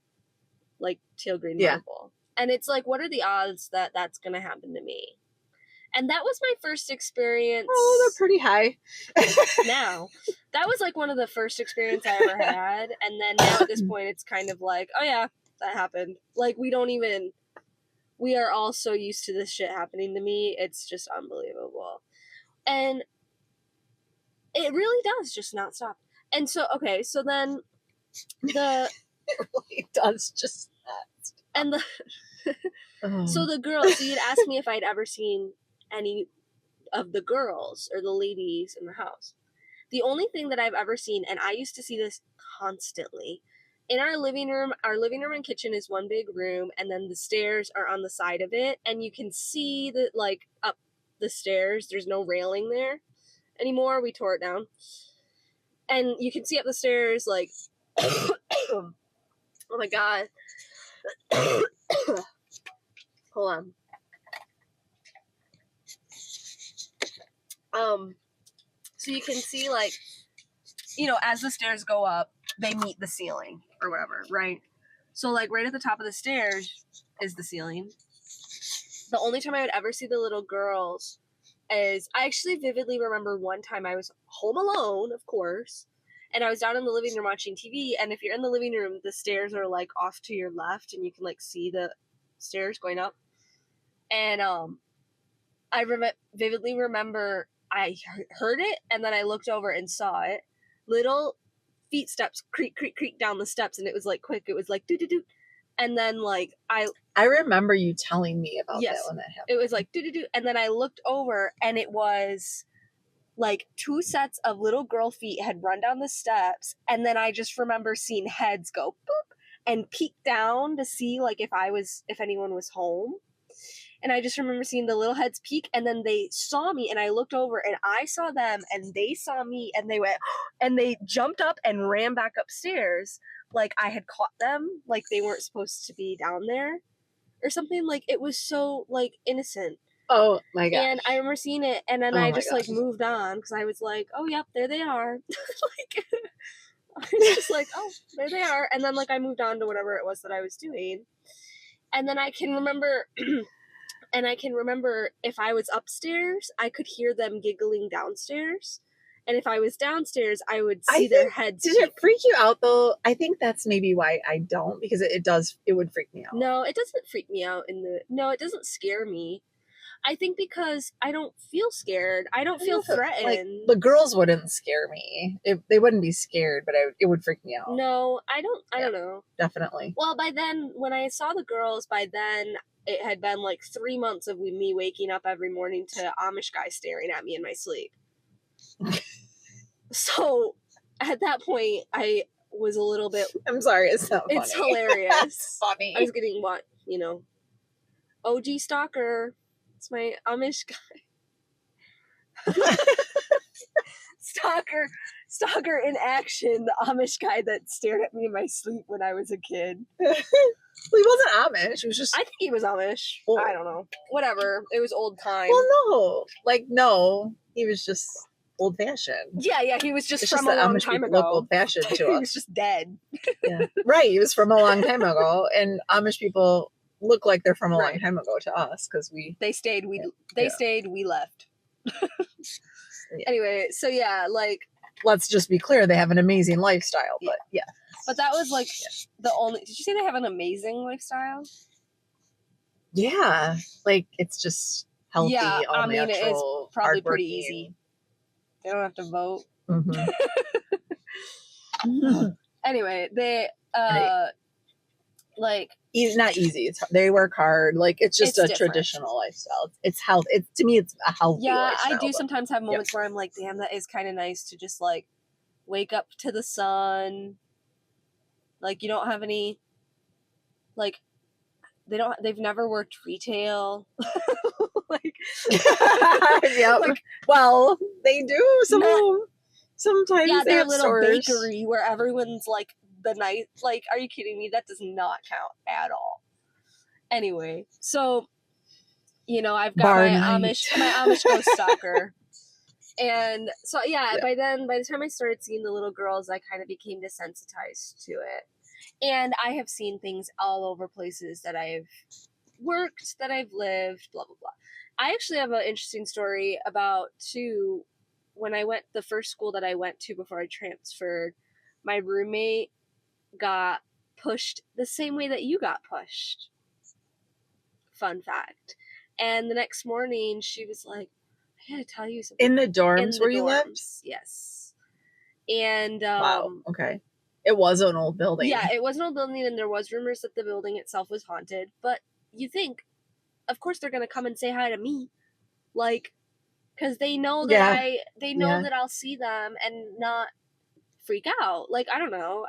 like teal green marble. And it's like, what are the odds that that's gonna happen to me? And that was my first experience. Oh, they're pretty high. Now, that was like one of the first experiences I ever had. And then now at this point, it's kind of like, oh yeah, that happened. Like we are all so used to this shit happening to me. It's just unbelievable. And it really does just not stop. And so, okay, so then it really does just not stop. And so the girls, so you'd asked me if I'd ever seen any of the girls or the ladies in the house. The only thing that I've ever seen, and I used to see this constantly, in our living room and kitchen is one big room, and then the stairs are on the side of it, and you can see that like up the stairs, there's no railing there anymore. We tore it down. And you can see up the stairs like oh my god. Hold on. So you can see like, you know, as the stairs go up, they meet the ceiling or whatever, right? So like right at the top of the stairs is the ceiling. The only time I would ever see the little girls is, I actually vividly remember one time I was home alone, of course, and I was down in the living room watching TV, and if you're in the living room, the stairs are like off to your left, and you can like see the stairs going up. And I vividly remember I heard it, and then I looked over and saw it. Little feet steps creak, creak, creak down the steps, and it was like quick. It was like doo doo doo, and then like I remember you telling me about that when that happened. It was like doo doo doo, and then I looked over, and it was like 2 sets of little girl feet had run down the steps, and then I just remember seeing heads go boop and peek down to see like if anyone was home. And I just remember seeing the little heads peek, and then they saw me, and I looked over, and I saw them, and they saw me, and they went, and they jumped up and ran back upstairs. like I had caught them, like they weren't supposed to be down there or something. Like it was so like innocent. Oh my gosh. And I remember seeing it, and then Oh I my just like gosh. moved on because I was like, oh yep, there they are. Like I was just like, oh, there they are. And then like I moved on to whatever it was that I was doing. And then I can remember and I can remember if I was upstairs, I could hear them giggling downstairs. And if I was downstairs, I would see their heads. Did it freak you out though? I think that's maybe why I don't, because it would freak me out. No, it doesn't freak me out no, it doesn't scare me. I think because I don't feel scared. I don't feel threatened. Like the girls wouldn't scare me. They wouldn't be scared, but it would freak me out. No, I don't know. Definitely. Well, by then, when I saw the girls, by then it had been like 3 months of me waking up every morning to Amish guys staring at me in my sleep. So at that point, I was a little bit. I'm sorry, it's not funny. It's hilarious. It's funny. I was getting what, OG stalker. It's my Amish guy. Stalker in action. The Amish guy that stared at me in my sleep when I was a kid. Well, he wasn't Amish. He was just. I think he was Amish. Well, I don't know. Whatever. It was old time. Well, no. He was just old fashioned. Yeah. He was just from a long time ago. Look old fashioned to us. He was just dead. Yeah. Right. He was from a long time ago, and Amish people look like they're from a long time ago to us because they stayed. Stayed. We left. Anyway, so yeah, like. Let's just be clear, they have an amazing lifestyle, but yeah. But that was like the only. Did you say they have an amazing lifestyle? Yeah, like it's just healthy. Yeah, all natural, it is probably pretty easy. They don't have to vote. Mm-hmm. Anyway, they like. It's not easy. They work hard. Like it's just a different. Traditional lifestyle. It's health. To me, it's a healthy. Yeah, lifestyle, I do sometimes have moments where I'm like, damn, that is kind of nice to just like wake up to the sun. Like you don't have any. Like they've never worked retail. Like yeah. Like, well, they do sometimes. Yeah, they they're have a little stores. Bakery where everyone's like the night. Like, are you kidding me? That does not count at all. Anyway, so I've got my Amish ghost stalker. And so by the time I started seeing the little girls, I kind of became desensitized to it. And I have seen things all over places that I've worked, that I've lived, blah, blah, blah. I actually have an interesting story about, too, when I went, the first school that I went to before I transferred, my roommate got pushed the same way that you got pushed. Fun fact. And the next morning, she was like, I gotta tell you something. In the dorms where you lived? Yes. And, wow, okay. It was an old building. Yeah, it was an old building, and there was rumors that the building itself was haunted. But you think, of course, they're gonna come and say hi to me, like, because they know that that I'll see them and not freak out. Like, I don't know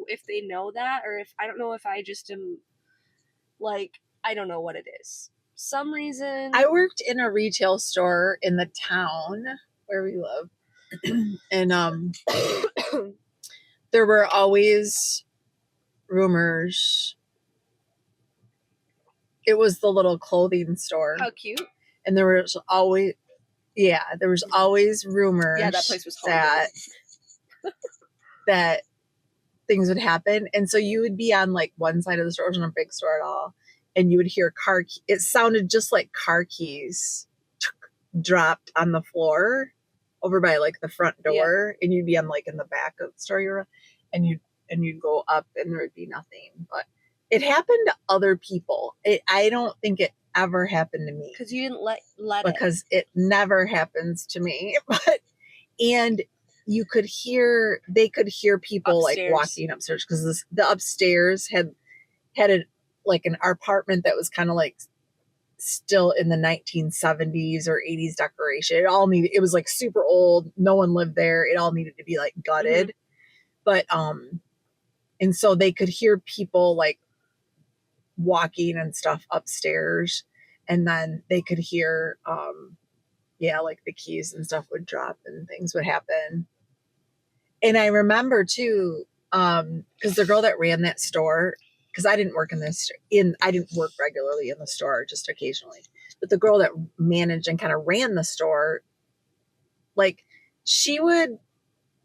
if they know that, or if I don't know if I just am, like, I don't know what it is. Some reason. I worked in a retail store in the town where we live, and there were always rumors. It was the little clothing store. How cute. And there was always rumors. Yeah, that place was haunted. that things would happen. And so you would be on like one side of the store, it wasn't a big store at all, and you would hear it sounded just like car keys dropped on the floor over by like the front door, and you'd be on like in the back of the store, and you'd go up and there would be nothing. But it happened to other people. I don't think it ever happened to me because you didn't let it, because it never happens to me. And they could hear people upstairs. Like walking upstairs, because the upstairs had an apartment that was kind of like still in the 1970s or 80s decoration. It was like super old. No one lived there. It all needed to be like gutted. Mm-hmm. But, and so they could hear people like walking and stuff upstairs, and then they could hear, like the keys and stuff would drop and things would happen. And I remember too, Because the girl that ran that store, because I didn't work I didn't work regularly in the store, just occasionally. But the girl that managed and kind of ran the store, like she would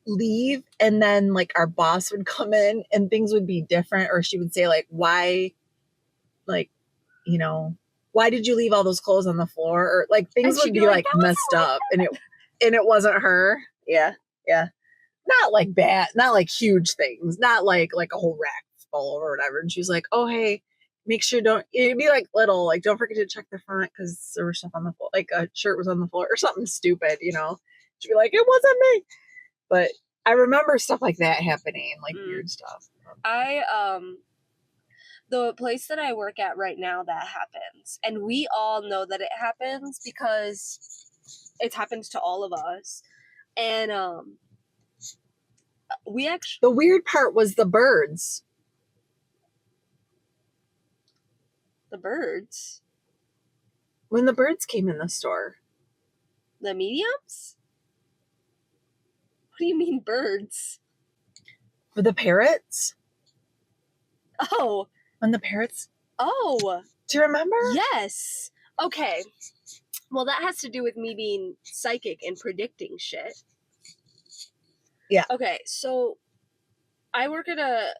leave and then like our boss would come in and things would be different, or she would say like, why, like, you know, why did you leave all those clothes on the floor, or like things would be like messed up, and it wasn't her. Yeah, yeah, not like bad, not like huge things, not like a whole rack full or whatever. And she was like, oh hey, make sure don't, it'd be like little, like don't forget to check the front because there was stuff on the floor, like a shirt was on the floor or something stupid, you know. She'd be like, it wasn't me. But I remember stuff like that happening, like weird stuff. The place that I work at right now, that happens. And we all know that it happens because it's happened to all of us. And we actually... The weird part was the birds. The birds? When the birds came in the store. The mediums? What do you mean birds? For the parrots? Oh. When the parrots? Oh. Do you remember? Yes. Okay. Well, that has to do with me being psychic and predicting shit. Yeah. Okay, so I work in a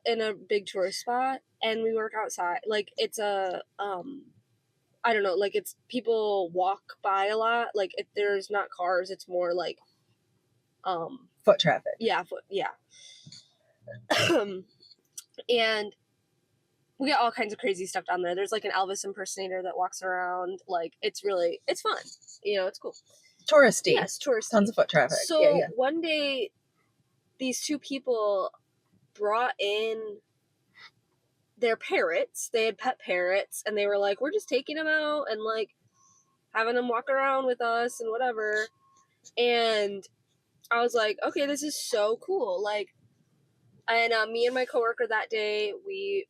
big tourist spot, and we work outside. Like, it's a I don't know, like, it's people walk by a lot. Like, there's not cars, it's more like foot traffic. Yeah, and we got all kinds of crazy stuff down there. There's like an Elvis impersonator that walks around. Like, it's fun. You know, it's cool. Touristy. Yes, touristy. Tons of foot traffic. So one day, these two people brought in their parrots. They had pet parrots, and they were like, we're just taking them out and like having them walk around with us and whatever. And I was like, okay, this is so cool. Like, and me and my coworker that day, we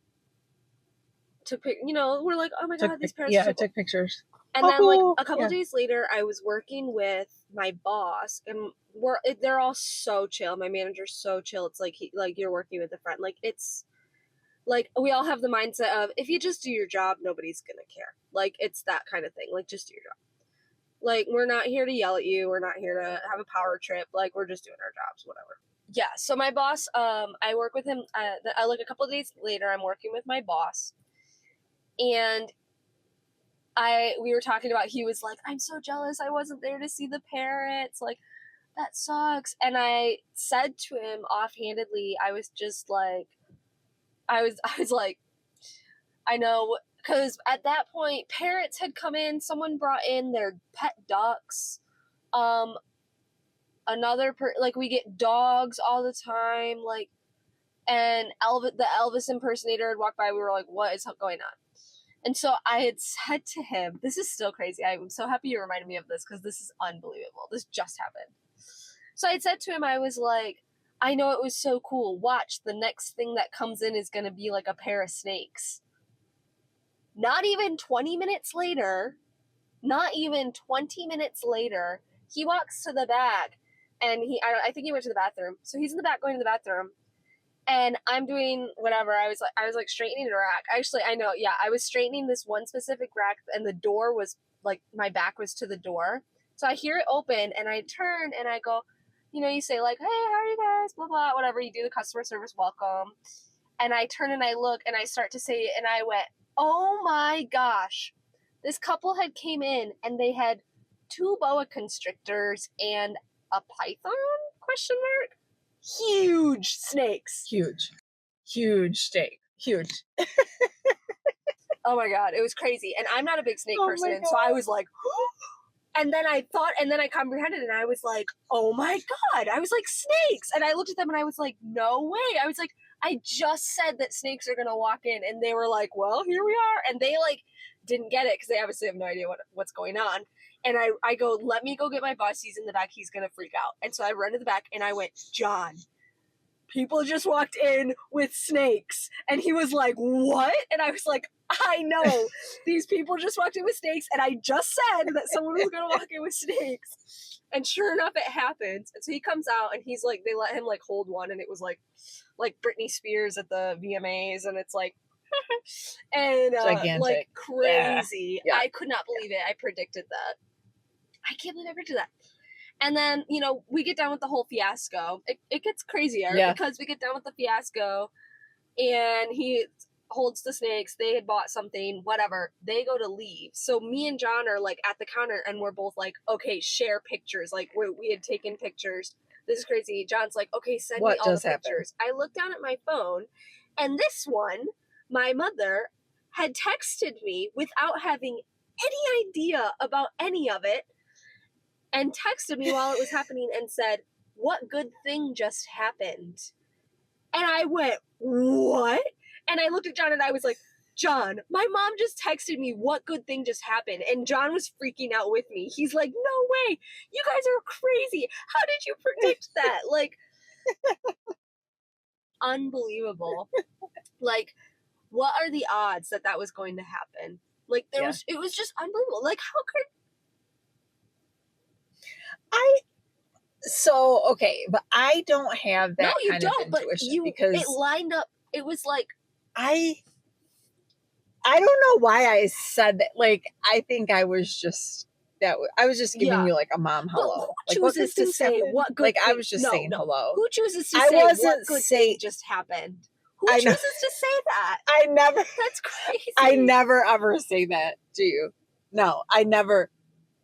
took, we're like, oh my God, these parrots. Yeah, I took pictures. And then like a couple days later, I was working with my boss, and they're all so chill. My manager's so chill. It's like you're working with a friend. Like, it's like we all have the mindset of, if you just do your job, nobody's gonna care. Like, it's that kind of thing. Like, just do your job. Like, we're not here to yell at you. We're not here to have a power trip. Like, we're just doing our jobs, whatever. Yeah. So my boss, I work with him. Like a couple of days later, I'm working with my boss, and we were talking about, he was like, I'm so jealous I wasn't there to see the parrots. Like, that sucks. And I said to him offhandedly, I was just like, I was like, I know, because at that point, parrots had come in. Someone brought in their pet ducks. Like, we get dogs all the time. Like, and the Elvis impersonator had walked by. We were like, what is going on? And so I had said to him, this is still crazy. I'm so happy you reminded me of this, because this is unbelievable. This just happened. So I had said to him, I was like, I know it was so cool. Watch, the next thing that comes in is going to be like a pair of snakes. Not even 20 minutes later, he walks to the back, and I think he went to the bathroom. So he's in the back going to the bathroom, and I'm doing whatever. I was like straightening a rack. Actually, I know, yeah, I was straightening this one specific rack, and the door was like, my back was to the door. So I hear it open, and I turn and I go, you say like, hey, how are you guys? Blah, blah, whatever. You do the customer service welcome. And I turn and I look and I start to say it, and I went, oh my gosh. This couple had came in, and they had 2 boa constrictors and a python, ? Huge snakes. Huge snake. Huge. Oh my God, it was crazy. And I'm not a big snake person, so I was like, and then I comprehended, and I was like, oh my God. I was like, snakes. And I looked at them and I was like, no way. I was like, I just said that snakes are gonna walk in, and they were like, well, here we are. And they like didn't get it, because they obviously have no idea what's going on. And I go, let me go get my boss. He's in the back. He's going to freak out. And so I run to the back, and I went, John, people just walked in with snakes. And he was like, what? And I was like, I know. These people just walked in with snakes, and I just said that someone was going to walk in with snakes. And sure enough, it happens. And so he comes out, and he's like, they let him like hold one, and it was like like Britney Spears at the VMAs, and it's like, and Gigantic. like crazy. Yeah. I could not believe it. I predicted that. I can't believe I predicted that. And then, you know, we get done with the whole fiasco. It gets crazier because we get done with the fiasco, and he holds the snakes. They had bought something, whatever. They go to leave. So me and John are like at the counter, and we're both like, okay, share pictures. Like we had taken pictures. This is crazy. John's like, okay, send me all the pictures. I look down at my phone, and this one, my mother had texted me without having any idea about any of it, and texted me while it was happening and said, "What good thing just happened?" And I went, "What?" And I looked at John and I was like, "John, my mom just texted me, what good thing just happened?" And John was freaking out with me. He's like, "No way. You guys are crazy. How did you predict that?" Like, unbelievable. Like, what are the odds that that was going to happen? Like, it was just unbelievable. Like, how could okay, but I don't have that kind of intuition because it lined up. It was like, I don't know why I said that. Like, I think I was just I was just giving you like a mom hello. But who chooses to say what good? Like, I was just saying hello. Who chooses to say what good thing just happened? Who chooses to say that? I never. That's crazy. I never ever say that to you. No, I never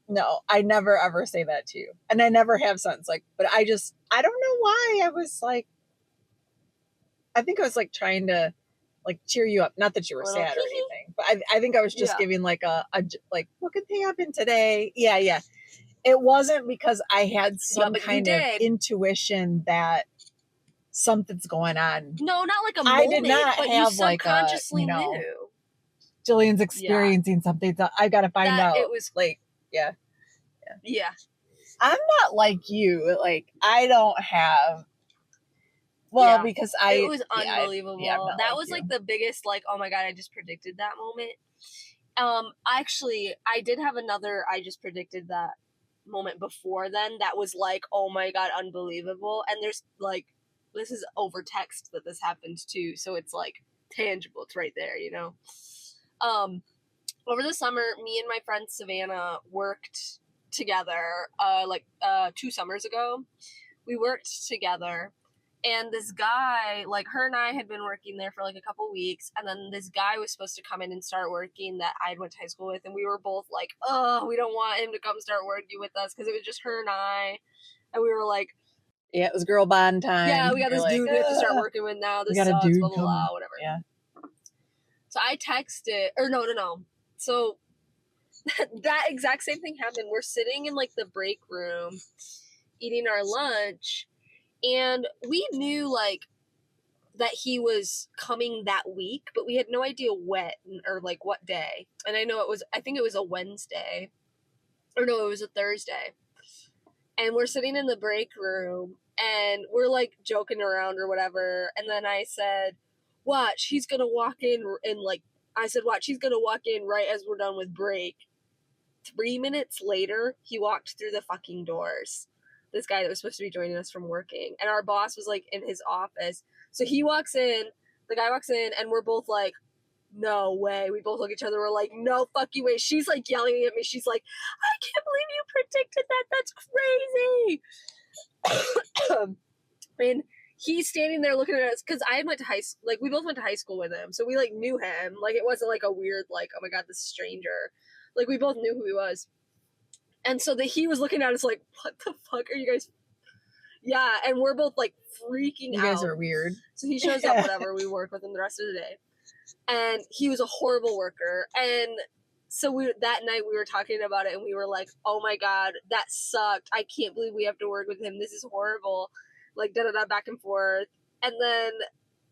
ever say that to you. And I never have since. Like, but I don't know why I was like, I think I was like trying to like cheer you up. Not that you were sad or anything, but I think I was just giving like a like, what could happen today? Yeah. It wasn't because I had some kind of intuition that something's going on. No, not like a moment. I did not have like a, knew. Jillian's experiencing something. So I got to find out. It was like, yeah. I'm not like you. Like, I don't have. Well, because it was unbelievable. That was like the biggest, like, oh my God, I just predicted that moment. Actually, I did have another, I just predicted that moment before then that was like, oh my God, unbelievable. And there's like, this is over text that this happened too. So it's like tangible. It's right there, you know? Over the summer, me and my friend Savannah worked together, 2 summers ago. We worked together. And this guy, like, her and I had been working there for like a couple weeks, and then this guy was supposed to come in and start working that I went to high school with, and we were both like, oh, we don't want him to come start working with us because it was just her and I, and we were like, yeah, it was girl bond time. Yeah, we got this dude we have to start working with now. This sucks, blah, blah, blah, whatever. Yeah. So I texted, or no. So that exact same thing happened. We're sitting in like the break room, eating our lunch. And we knew, like, that he was coming that week, but we had no idea when or, like, what day. And I think it was a Wednesday. Or no, it was a Thursday. And we're sitting in the break room, and we're, like, joking around or whatever. And then I said, watch, he's gonna walk in, and, like, watch, he's gonna walk in right as we're done with break. 3 minutes later, he walked through the fucking doors. This guy that was supposed to be joining us from working, and our boss was like in his office. So the guy walks in, and we're both like, no way. We both look at each other. We're like, no fucking way. She's like yelling at me. She's like, I can't believe you predicted that. That's crazy. And he's standing there looking at us because I went to high school. Like, we both went to high school with him, so we like knew him. Like, it wasn't like a weird like, oh my God, this stranger. Like, we both knew who he was. And so he was looking at us like, what the fuck are you guys? Yeah, and we're both like freaking out. You guys are weird. So he shows up, whatever, we work with him the rest of the day. And he was a horrible worker. And so that night we were talking about it, and we were like, oh my God, that sucked. I can't believe we have to work with him. This is horrible. Like, da-da-da, back and forth. And then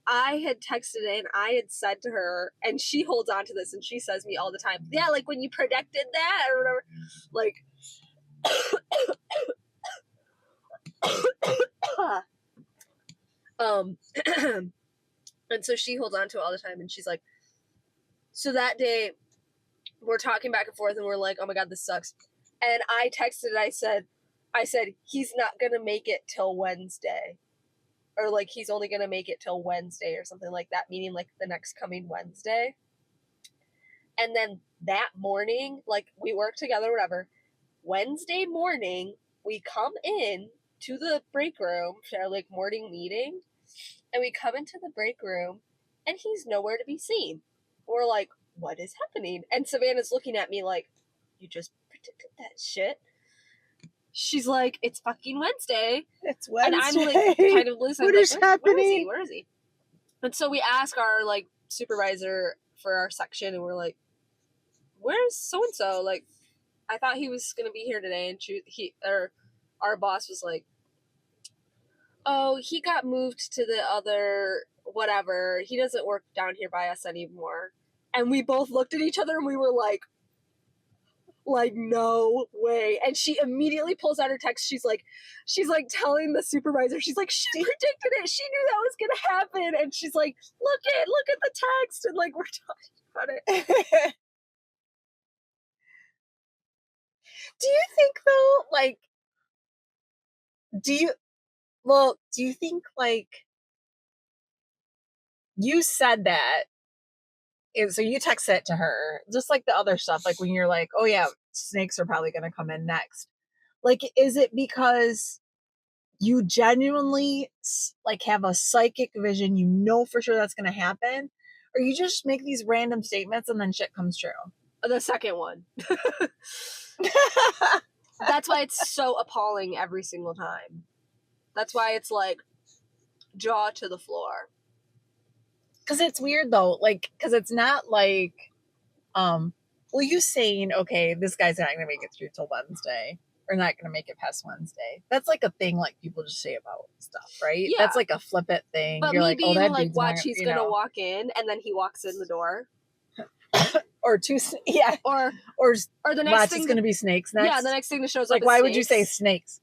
I had texted and I had said to her, and she holds on to this, and she says me all the time, yeah, like when you predicted that or whatever, like, and so she holds on to it all the time, and she's like, so that day we're talking back and forth, and we're like, oh my God, this sucks. And I texted, I said, he's not gonna make it till Wednesday. or like he's only gonna make it till Wednesday or something like that, meaning like the next coming Wednesday. And then that morning, like we work together, whatever. Wednesday morning, we come in to the break room for our like morning meeting, and we come into the break room, and he's nowhere to be seen. We're like, what is happening? And Savannah's looking at me like, you just predicted that shit. She's like, it's fucking Wednesday. It's Wednesday. And I'm like, kind of listening. What like, is happening? Where is he? And so we ask our like supervisor for our section, and we're like, where's so and so? Like, I thought he was gonna be here today, and our boss was like, oh, he got moved to the other whatever. He doesn't work down here by us anymore. And we both looked at each other and we were like, no way. And she immediately pulls out her text. She's like telling the supervisor, she's like, she predicted it. She knew that was gonna happen. And she's like, look at the text. And like, we're talking about it. Do you think though, like, do you think like you said that, and so you text it to her, just like the other stuff, like when you're like, oh yeah, snakes are probably going to come in next. Like, is it because you genuinely like have a psychic vision, you know for sure that's going to happen, or you just make these random statements and then shit comes true? The second one. That's why it's so appalling every single time. That's why it's like jaw to the floor. Because it's weird though, like, because it's not like, well, you saying, okay, this guy's not gonna make it through till Wednesday, or not gonna make it past Wednesday. That's like a thing like people just say about stuff, right? Yeah. That's like a flip it thing. But you're me like, being oh, that like, dude's watch, not, he's gonna walk in, and then he walks in the door. Or two, yeah, or the next watch, thing it's gonna be snakes next. Yeah, the next thing that shows like, up. Why is would you say snakes?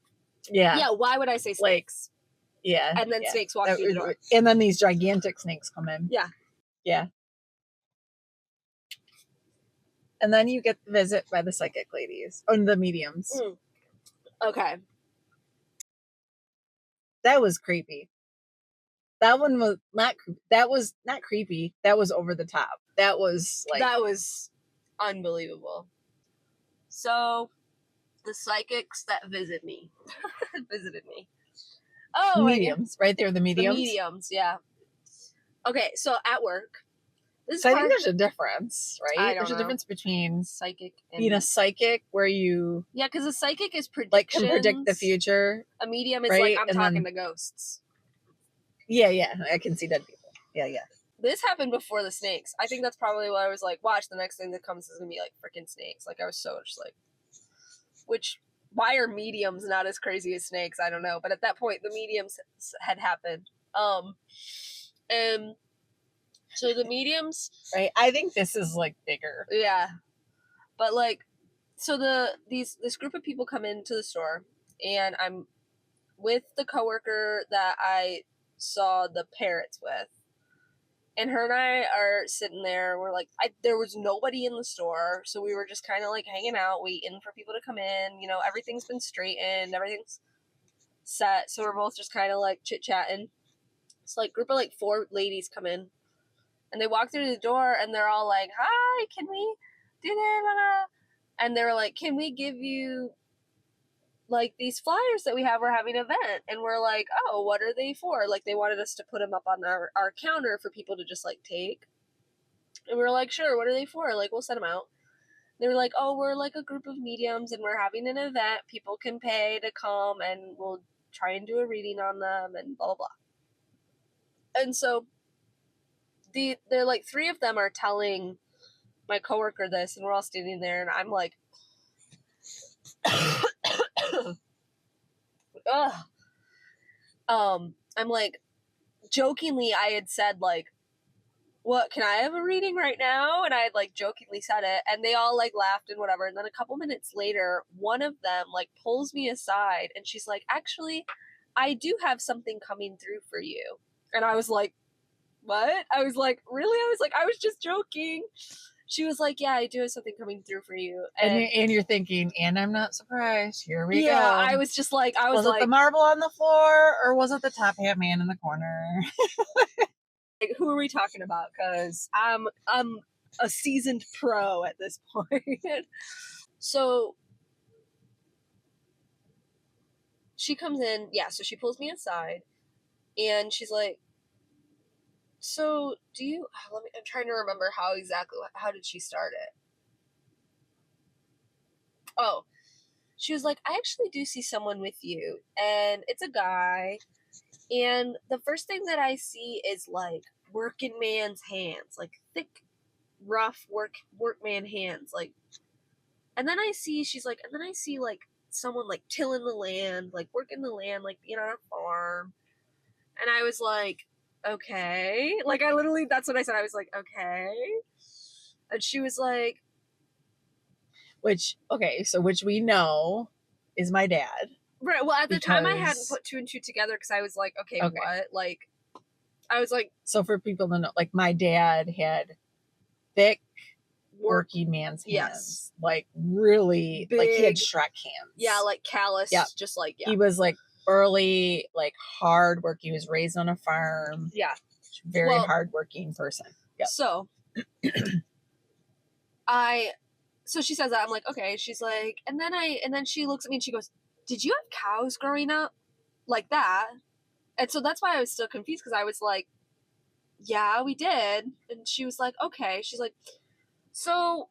Yeah, yeah. Why would I say snakes? Like, yeah, and then yeah. snakes walk through the door, and then these gigantic snakes come in. Yeah, yeah. And then you get the visit by the psychic ladies, or the mediums. Okay. That was creepy. That one was not. That was not creepy. That was over the top. That was like, that was unbelievable. So, the psychics that visited me. Oh, mediums, right there. The mediums. The mediums, yeah. Okay, so at work. So I think there's a difference, right? There's a difference between psychic and being a psychic, where you because a psychic is like can predict the future. A medium is right? like I'm talking to ghosts. Yeah, I can see dead people. Yeah. This happened before the snakes. I think that's probably why I was like, watch, the next thing that comes is gonna be like freaking snakes. Like I was so just like, why are mediums not as crazy as snakes? I don't know. But at that point, the mediums had happened. And so the mediums, right? I think this is like bigger. Yeah, but like, so this group of people come into the store, and I'm with the coworker that I saw the parrots with, and her and I are sitting there. We're like, there was nobody in the store, so we were just kind of like hanging out, waiting for people to come in. You know, everything's been straightened, everything's set, so we're both just kind of like chit chatting. It's like group of like 4 ladies come in. And they walk through the door, and they're all like, hi, can we do that? And they were like, can we give you, like, these flyers that we have? We're having an event. And we're like, oh, what are they for? Like, they wanted us to put them up on our counter for people to just, like, take. And we were like, sure, what are they for? Like, we'll send them out. They were like, oh, we're, like, a group of mediums, and we're having an event. People can pay to come, and we'll try and do a reading on them, and blah, blah, blah. And so they're like 3 of them are telling my coworker this, and we're all standing there, and I'm like, ugh. I'm like, jokingly, I had said like, what, can I have a reading right now? And I had like jokingly said it, and they all like laughed and whatever. And then a couple minutes later, one of them like pulls me aside, and she's like, actually, I do have something coming through for you. And I was like, what? I was like, really? I was like, I was just joking. She was like, yeah, I do have something coming through for you. And you're thinking, and I'm not surprised. Here we yeah, go. I was just like, Was it the marble on the floor or was it the top hat man in the corner? like, who are we talking about? Because I'm a seasoned pro at this point. So she comes in, yeah, so she pulls me aside and she's like, so do you, I'm trying to remember how did she start it? Oh, she was like, I actually do see someone with you, and it's a guy, and the first thing that I see is like working man's hands, like thick, rough workman hands, like, and then I see, she's like, and then I see like someone like tilling the land, like working the land, like being on a farm. And I was like, okay. Like, I literally, that's what I said. I was like, okay. And she was like, which we know is my dad. right. Well, at the time, I hadn't put two and two together because I was like, okay, what? Like, I was like, so for people to know, like, my dad had thick, working man's hands. Yes. Like, really, big, like, he had Shrek hands. Yeah, like callous. Yeah. Just like, yeah. He was like early, like hard work. He was raised on a farm. Yeah. Very hardworking person. Yeah. So so she says that, I'm like, okay. She's like, and then she looks at me and she goes, did you have cows growing up like that? And so that's why I was still confused, because I was like, yeah, we did. And she was like, okay. She's like, so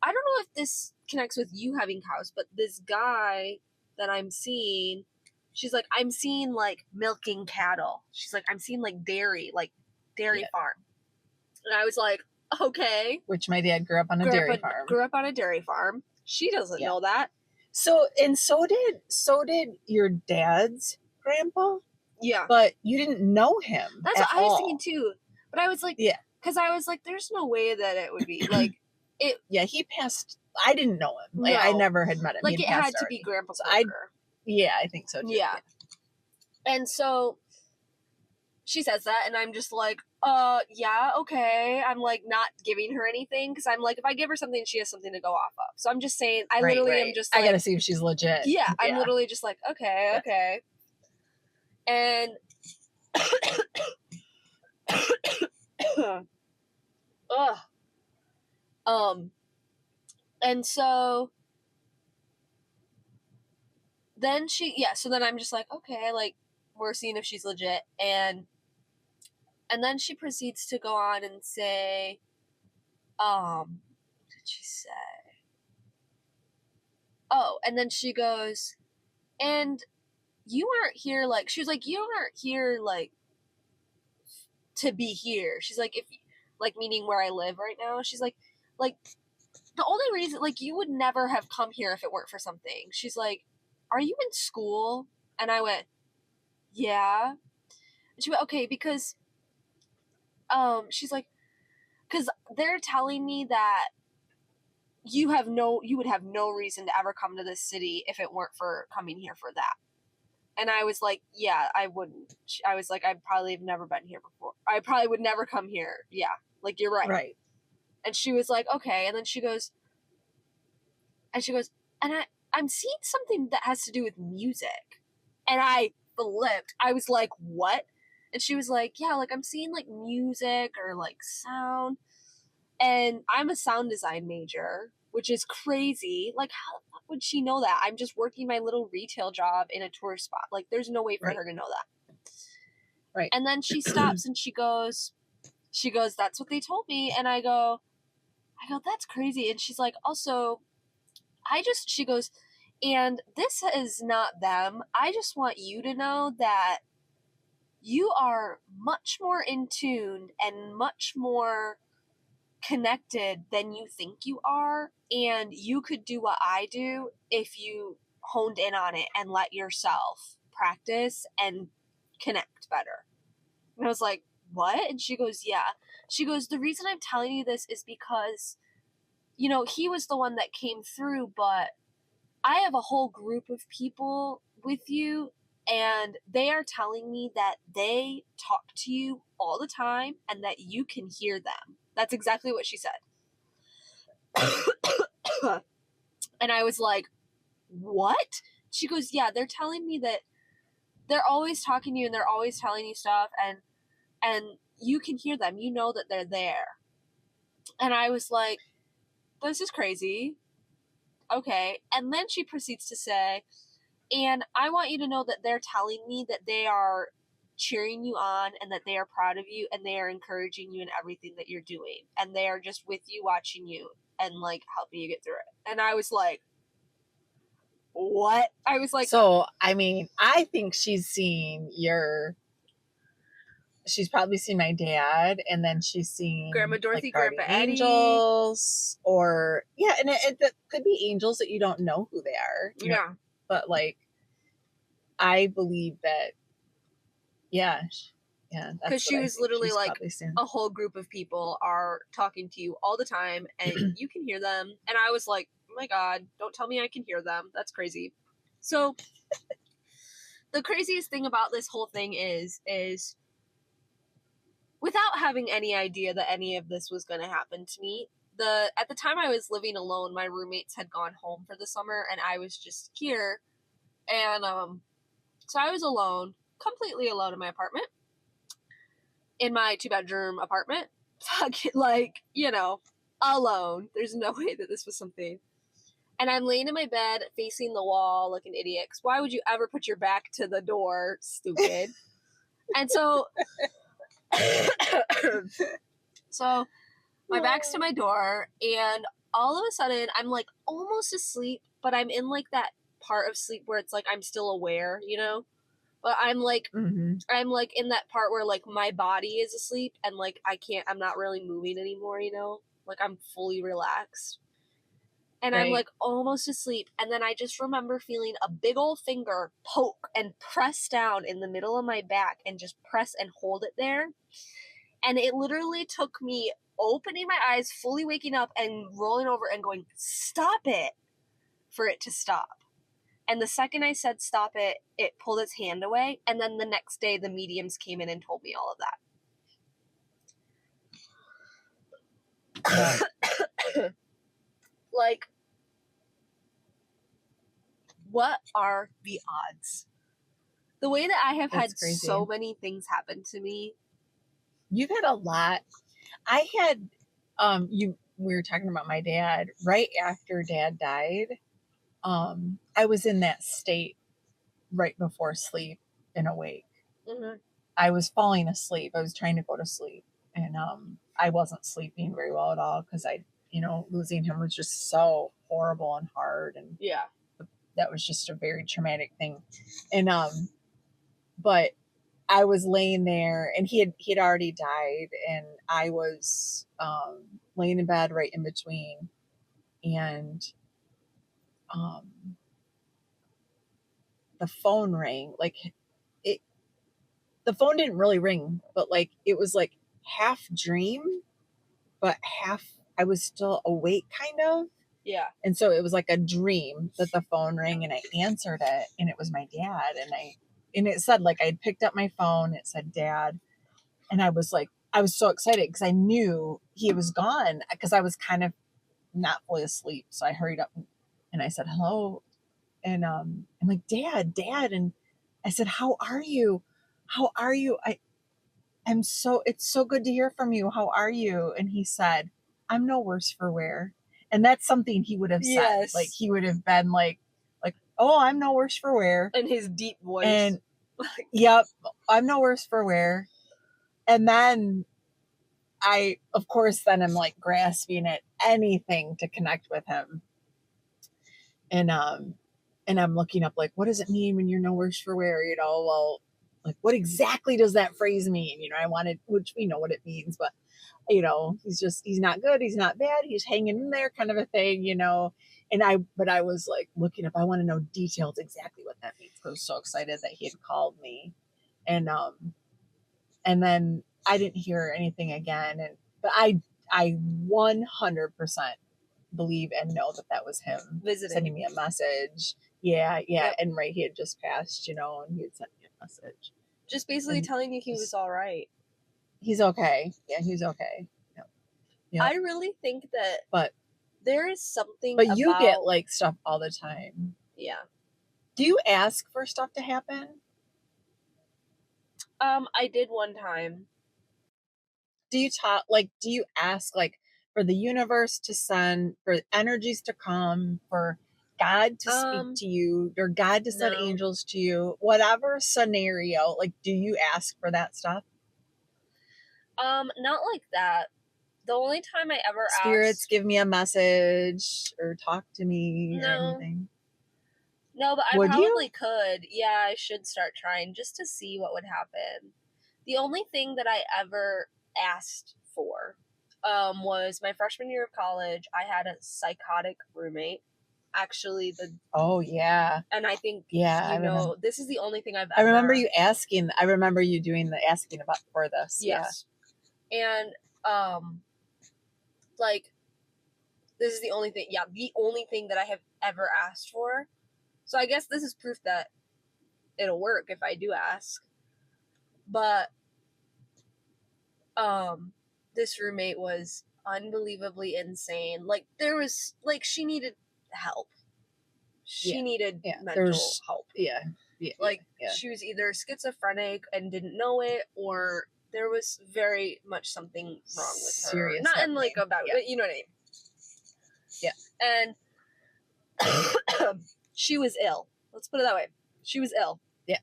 I don't know if this connects with you having cows, but this guy that I'm seeing, she's like, I'm seeing like milking cattle. She's like, I'm seeing like dairy farm. And I was like, okay. Which my dad grew up on a dairy farm. Grew up on a dairy farm. She doesn't know that. So did your dad's grandpa. Yeah. But you didn't know him. That's what I was thinking too. But I was like, yeah. Because I was like, there's no way that it would be like it. Yeah, he passed. I didn't know him. Like, I never had met him. Like, it had to be Grandpa Parker. I think so too. Yeah. And so she says that, and I'm just like, yeah, okay. I'm like not giving her anything, because I'm like, if I give her something, she has something to go off of. So I'm just saying, I literally am just like, I gotta see if she's legit. Yeah, I'm literally just like, okay. And and so then so then I'm just like, okay, like, we're seeing if she's legit. And then she proceeds to go on and say, what did she say? Oh, and then she goes, and you aren't here, like, she was like, you aren't here, like, to be here. She's like, if, like, meaning where I live right now. She's like, the only reason, like, you would never have come here if it weren't for something. She's like, are you in school? And I went, yeah. And she went, okay, because, she's like, because they're telling me that you would have no reason to ever come to this city if it weren't for coming here for that. And I was like, yeah, I wouldn't. I was like, I probably have never been here before. I probably would never come here. Yeah, like, you're right. Right. And she was like, okay. And then she goes, and I'm seeing something that has to do with music. And I flipped. I was like, what? And she was like, yeah, like, I'm seeing like music or like sound. And I'm a sound design major, which is crazy. Like, how would she know that? I'm just working my little retail job in a tourist spot. Like, there's no way for her to know that. Right. And then she stops and she goes, that's what they told me. And I go, that's crazy. And she's like, also, she goes, and this is not them. I just want you to know that you are much more in tune and much more connected than you think you are, and you could do what I do if you honed in on it and let yourself practice and connect better. And I was like, what? And she goes, yeah. She goes, the reason I'm telling you this is because, you know, he was the one that came through, but I have a whole group of people with you, and they are telling me that they talk to you all the time and that you can hear them. That's exactly what she said. And I was like, what? She goes, yeah, they're telling me that they're always talking to you and they're always telling you stuff, and you can hear them. You know that they're there. And I was like, this is crazy. Okay. And then she proceeds to say, and I want you to know that they're telling me that they are cheering you on and that they are proud of you and they are encouraging you in everything that you're doing. And they are just with you, watching you, and like helping you get through it. And I was like, what? I was like, so, I mean, I think she's probably seen my dad, and then she's seen Grandma Dorothy, like Grandpa guardian Eddie. angels, or yeah, and it could be angels that you don't know who they are. You know? But like, I believe that, yeah, because she was literally like, a whole group of people are talking to you all the time, and you can hear them. And I was like, oh my god, don't tell me I can hear them. That's crazy. So the craziest thing about this whole thing is without having any idea that any of this was going to happen to me, at the time I was living alone, my roommates had gone home for the summer and I was just here. And so I was alone, completely alone in my apartment, in my 2-bedroom apartment. Like, you know, alone. There's no way that this was something. And I'm laying in my bed facing the wall like an idiot. 'Cause why would you ever put your back to the door, stupid? And so so my back's to my door, and all of a sudden I'm like almost asleep, but I'm in like that part of sleep where it's like I'm still aware, you know? But I'm like I'm like in that part where like my body is asleep and like I'm not really moving anymore, you know? Like I'm fully relaxed. And right. I'm like almost asleep, and then I just remember feeling a big old finger poke and press down in the middle of my back and just press and hold it there. And it literally took me opening my eyes, fully waking up and rolling over and going, stop it, for it to stop. And the second I said stop it, it pulled its hand away. And then the next day, the mediums came in and told me all of that. Like, what are the odds? The way that I have had so many things happen to me. You've had a lot. I had, we were talking about my dad. Right after Dad died, I was in that state right before sleep and awake. Mm-hmm. I was falling asleep. I was trying to go to sleep, and I wasn't sleeping very well at all because losing him was just so horrible and hard, and yeah, that was just a very traumatic thing. And but I was laying there, and he had already died, and I was laying in bed right in between, and the phone rang. Like the phone didn't really ring, but like it was like half dream, but half I was still awake, kind of. Yeah. And so it was like a dream that the phone rang, and I answered it, and it was my dad, and it said, like, I'd picked up my phone, it said Dad, and I was so excited because I knew he was gone, because I was kind of not fully asleep. So I hurried up and I said hello, and I'm like, Dad, and I said, how are you? It's so good to hear from you. How are you? And he said, I'm no worse for wear. And that's something he would have said. Yes. Like he would have been like, oh, I'm no worse for wear. In his deep voice. And yep, I'm no worse for wear. And then of course, I'm like grasping at anything to connect with him. And I'm looking up, like, what does it mean when you're no worse for wear? Well, like, what exactly does that phrase mean? Which we know what it means, but he's not good, he's not bad, he's hanging in there, kind of a thing, And I was like looking up, I want to know details exactly what that means. I was so excited that he had called me. And then I didn't hear anything again. But I 100% believe and know that was him sending me a message. Yeah. Yep. And he had just passed, and he had sent me a message. Just basically telling you he was all right. He's okay. Yeah, he's okay. Yep. I really think that there is something But you get about, like stuff all the time. yeah. Do you ask for stuff to happen? I did one time. Do you talk like do you ask like for the universe to send, for energies to come, for God to speak to you, or God to send No. angels to you, whatever scenario, like do you ask for that stuff? Not like that. The only time I ever Spirits asked, give me a message or talk to me or no. anything. No, but I Would you? probably could. Yeah, I should start trying just to see what would happen. The only thing that I ever asked for was my freshman year of college. I had a psychotic roommate. Actually, Oh yeah. and I think Yeah, I remember. this is the only thing I've I ever. remember you asking. I remember you doing the asking about for this. Yes, and like this is the only thing. Yeah, the only thing that I have ever asked for. So I guess this is proof that it'll work if I do ask. But this roommate was unbelievably insane. Like there was like she needed help. She needed mental help. Yeah. Like she was either schizophrenic and didn't know it, or there was very much something wrong with her. Serious Not happening. in like a bad way, but you know what I mean. Yeah. And she was ill. Let's put it that way. She was ill. Yeah.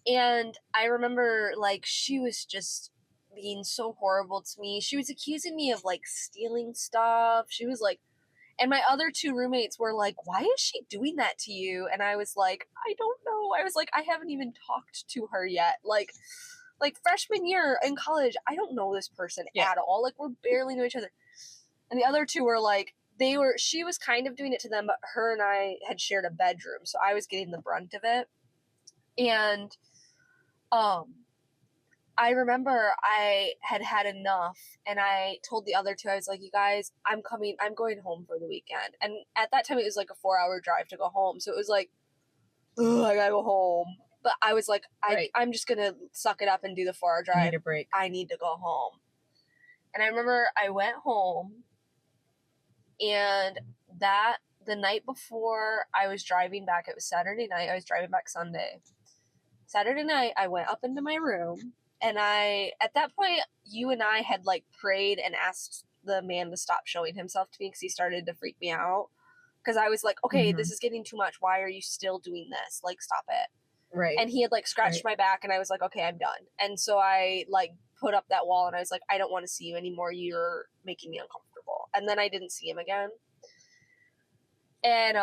And I remember like she was just being so horrible to me. She was accusing me of like stealing stuff. She was like, and my other two roommates were like, why is she doing that to you? And I was like, I don't know. I was like, I haven't even talked to her yet. Like freshman year in college, I don't know this person at all. Like we're barely know each other. And the other two were like, she was kind of doing it to them, but her and I had shared a bedroom. So I was getting the brunt of it. And I remember I had enough, and I told the other two, I was like, you guys, I'm going home for the weekend. And at that time, it was like a 4-hour drive to go home. So it was like, oh, I gotta go home. But I was like, I'm just gonna suck it up and do the 4-hour drive. Need a break. I need to go home. And I remember I went home, and the night before I was driving back, it was Saturday night, I was driving back Sunday. Saturday night, I went up into my room, and at that point, you and I had like prayed and asked the man to stop showing himself to me because he started to freak me out. Because I was like, okay, this is getting too much. Why are you still doing this? Like, stop it. Right. And he had like scratched my back, and I was like, okay, I'm done. And so I like put up that wall, and I was like, I don't want to see you anymore. You're making me uncomfortable. And then I didn't see him again. And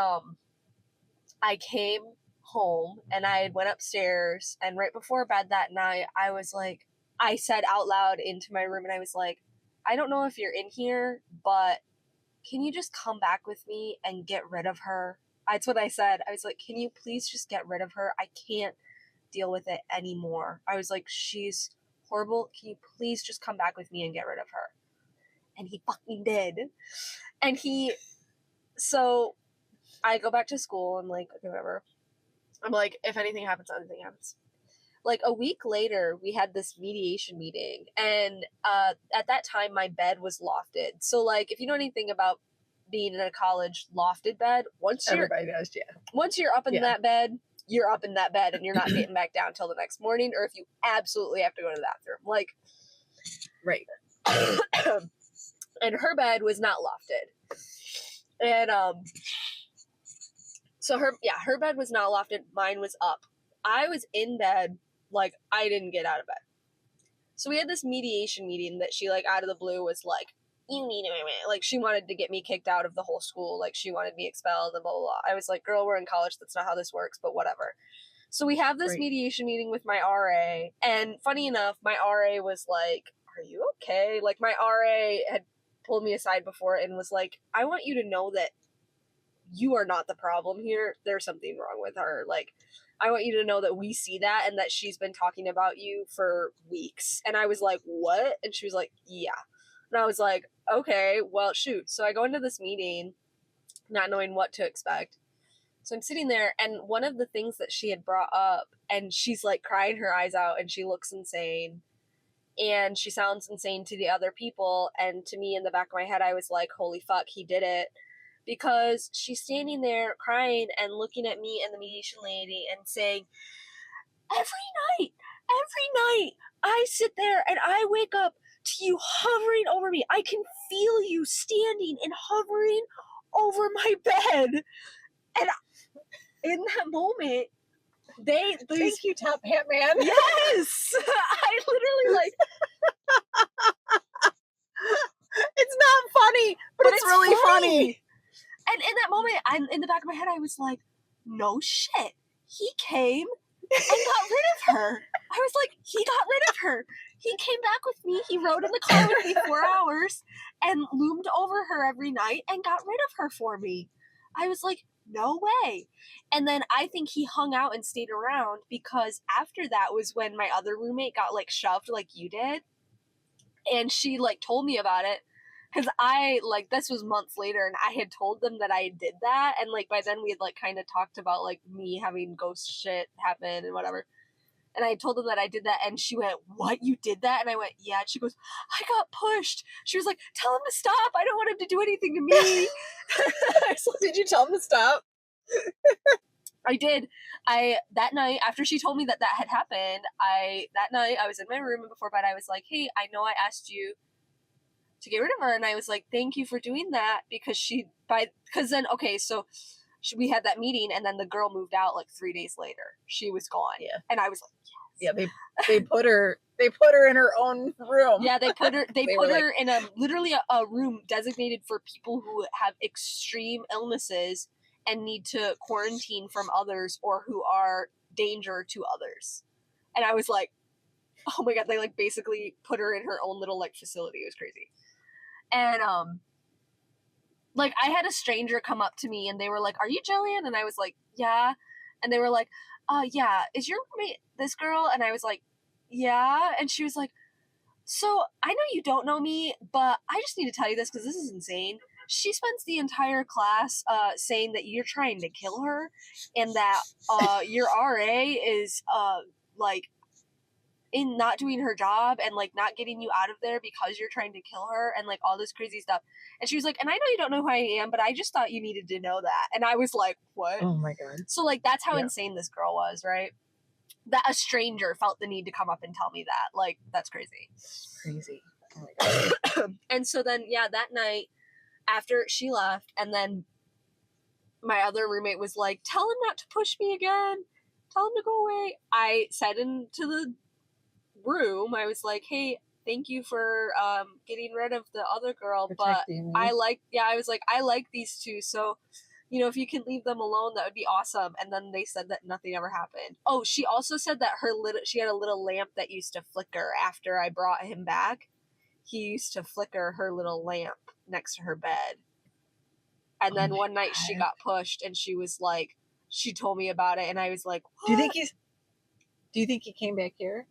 I came home, and I went upstairs, and right before bed that night, I was like, I said out loud into my room, and I was like, I don't know if you're in here, but can you just come back with me and get rid of her? That's what I said. I was like, can you please just get rid of her? I can't deal with it anymore. I was like, she's horrible. Can you please just come back with me and get rid of her? And he fucking did. And so I go back to school and like, okay, whatever. I'm like, if anything happens, anything happens. Like a week later, we had this mediation meeting, and at that time, my bed was lofted. So, like, if you know anything about being in a college lofted bed, everybody does, once you're up in that bed, you're up in that bed, and you're not getting back down till the next morning, or if you absolutely have to go to the bathroom, like, right. And her bed was not lofted, and so her bed was not lofted. Mine was up. I was in bed. Like, I didn't get out of bed. So we had this mediation meeting that she, like, out of the blue was like, you need to, like, she wanted to get me kicked out of the whole school. Like, she wanted me expelled and blah, blah, blah. I was like, girl, we're in college. That's not how this works, but whatever. So we have this mediation meeting with my RA. And funny enough, my RA was like, are you okay? Like, my RA had pulled me aside before and was like, I want you to know that you are not the problem here. There's something wrong with her. Like, I want you to know that we see that and that she's been talking about you for weeks. And I was like, what? And she was like, yeah. And I was like, okay, well, shoot. So I go into this meeting not knowing what to expect. So I'm sitting there, and one of the things that she had brought up, and she's like crying her eyes out, and she looks insane, and she sounds insane to the other people. And to me, in the back of my head, I was like, holy fuck, he did it. Because she's standing there crying and looking at me and the mediation lady and saying, every night, I sit there and I wake up to you hovering over me. I can feel you standing and hovering over my bed. And in that moment, Thank you, Top Hat Man. Yes! I literally like... It's not funny, but it's really funny. And in that moment, I'm in the back of my head, I was like, no shit. He came and got rid of her. I was like, he got rid of her. He came back with me. He rode in the car with me 4 hours and loomed over her every night and got rid of her for me. I was like, no way. And then I think he hung out and stayed around because after that was when my other roommate got like shoved like you did. And she like told me about it. Because I, like, this was months later, and I had told them that I did that, and, like, by then we had, like, kind of talked about, like, me having ghost shit happen and whatever. And I told them that I did that, and she went, what, you did that? And I went, yeah. And she goes, I got pushed. She was like, tell him to stop. I don't want him to do anything to me. Did you tell him to stop? I did. That night, after she told me that that had happened, that night, I was in my room, and before bed, I was like, hey, I know I asked you to get rid of her, and I was like, thank you for doing that, because we had that meeting, and then the girl moved out like 3 days later. She was gone. Yeah. And I was like, yes. Yeah, they put her in her own room. Yeah, they put her in literally a room designated for people who have extreme illnesses and need to quarantine from others or who are danger to others. And I was like, oh my god, they like basically put her in her own little like facility. It was crazy. And like I had a stranger come up to me and they were like, are you Jillian? And I was like, yeah. And they were like, yeah, is your roommate this girl? And I was like, yeah. And she was like, so I know you don't know me, but I just need to tell you this because this is insane. She spends the entire class saying that you're trying to kill her and that your RA is like in not doing her job and like not getting you out of there because you're trying to kill her and like all this crazy stuff. And she was like, and I know you don't know who I am, but I just thought you needed to know that. And I was like, what? Oh my god. So like that's how insane this girl was, right? That a stranger felt the need to come up and tell me that. Like, that's crazy. Crazy. Oh my god. And so then, yeah, that night after she left, and then my other roommate was like, tell him not to push me again. Tell him to go away. I said into the room, I was like, hey, thank you for getting rid of the other girl, Protecting but me. I was like, I like these two, so you know, if you can leave them alone, that would be awesome. And then they said that nothing ever happened. Oh, she also said that she had a little lamp that used to flicker after I brought him back. He used to flicker her little lamp next to her bed. And then one night she got pushed and she was like, she told me about it and I was like, what? Do you think he came back here?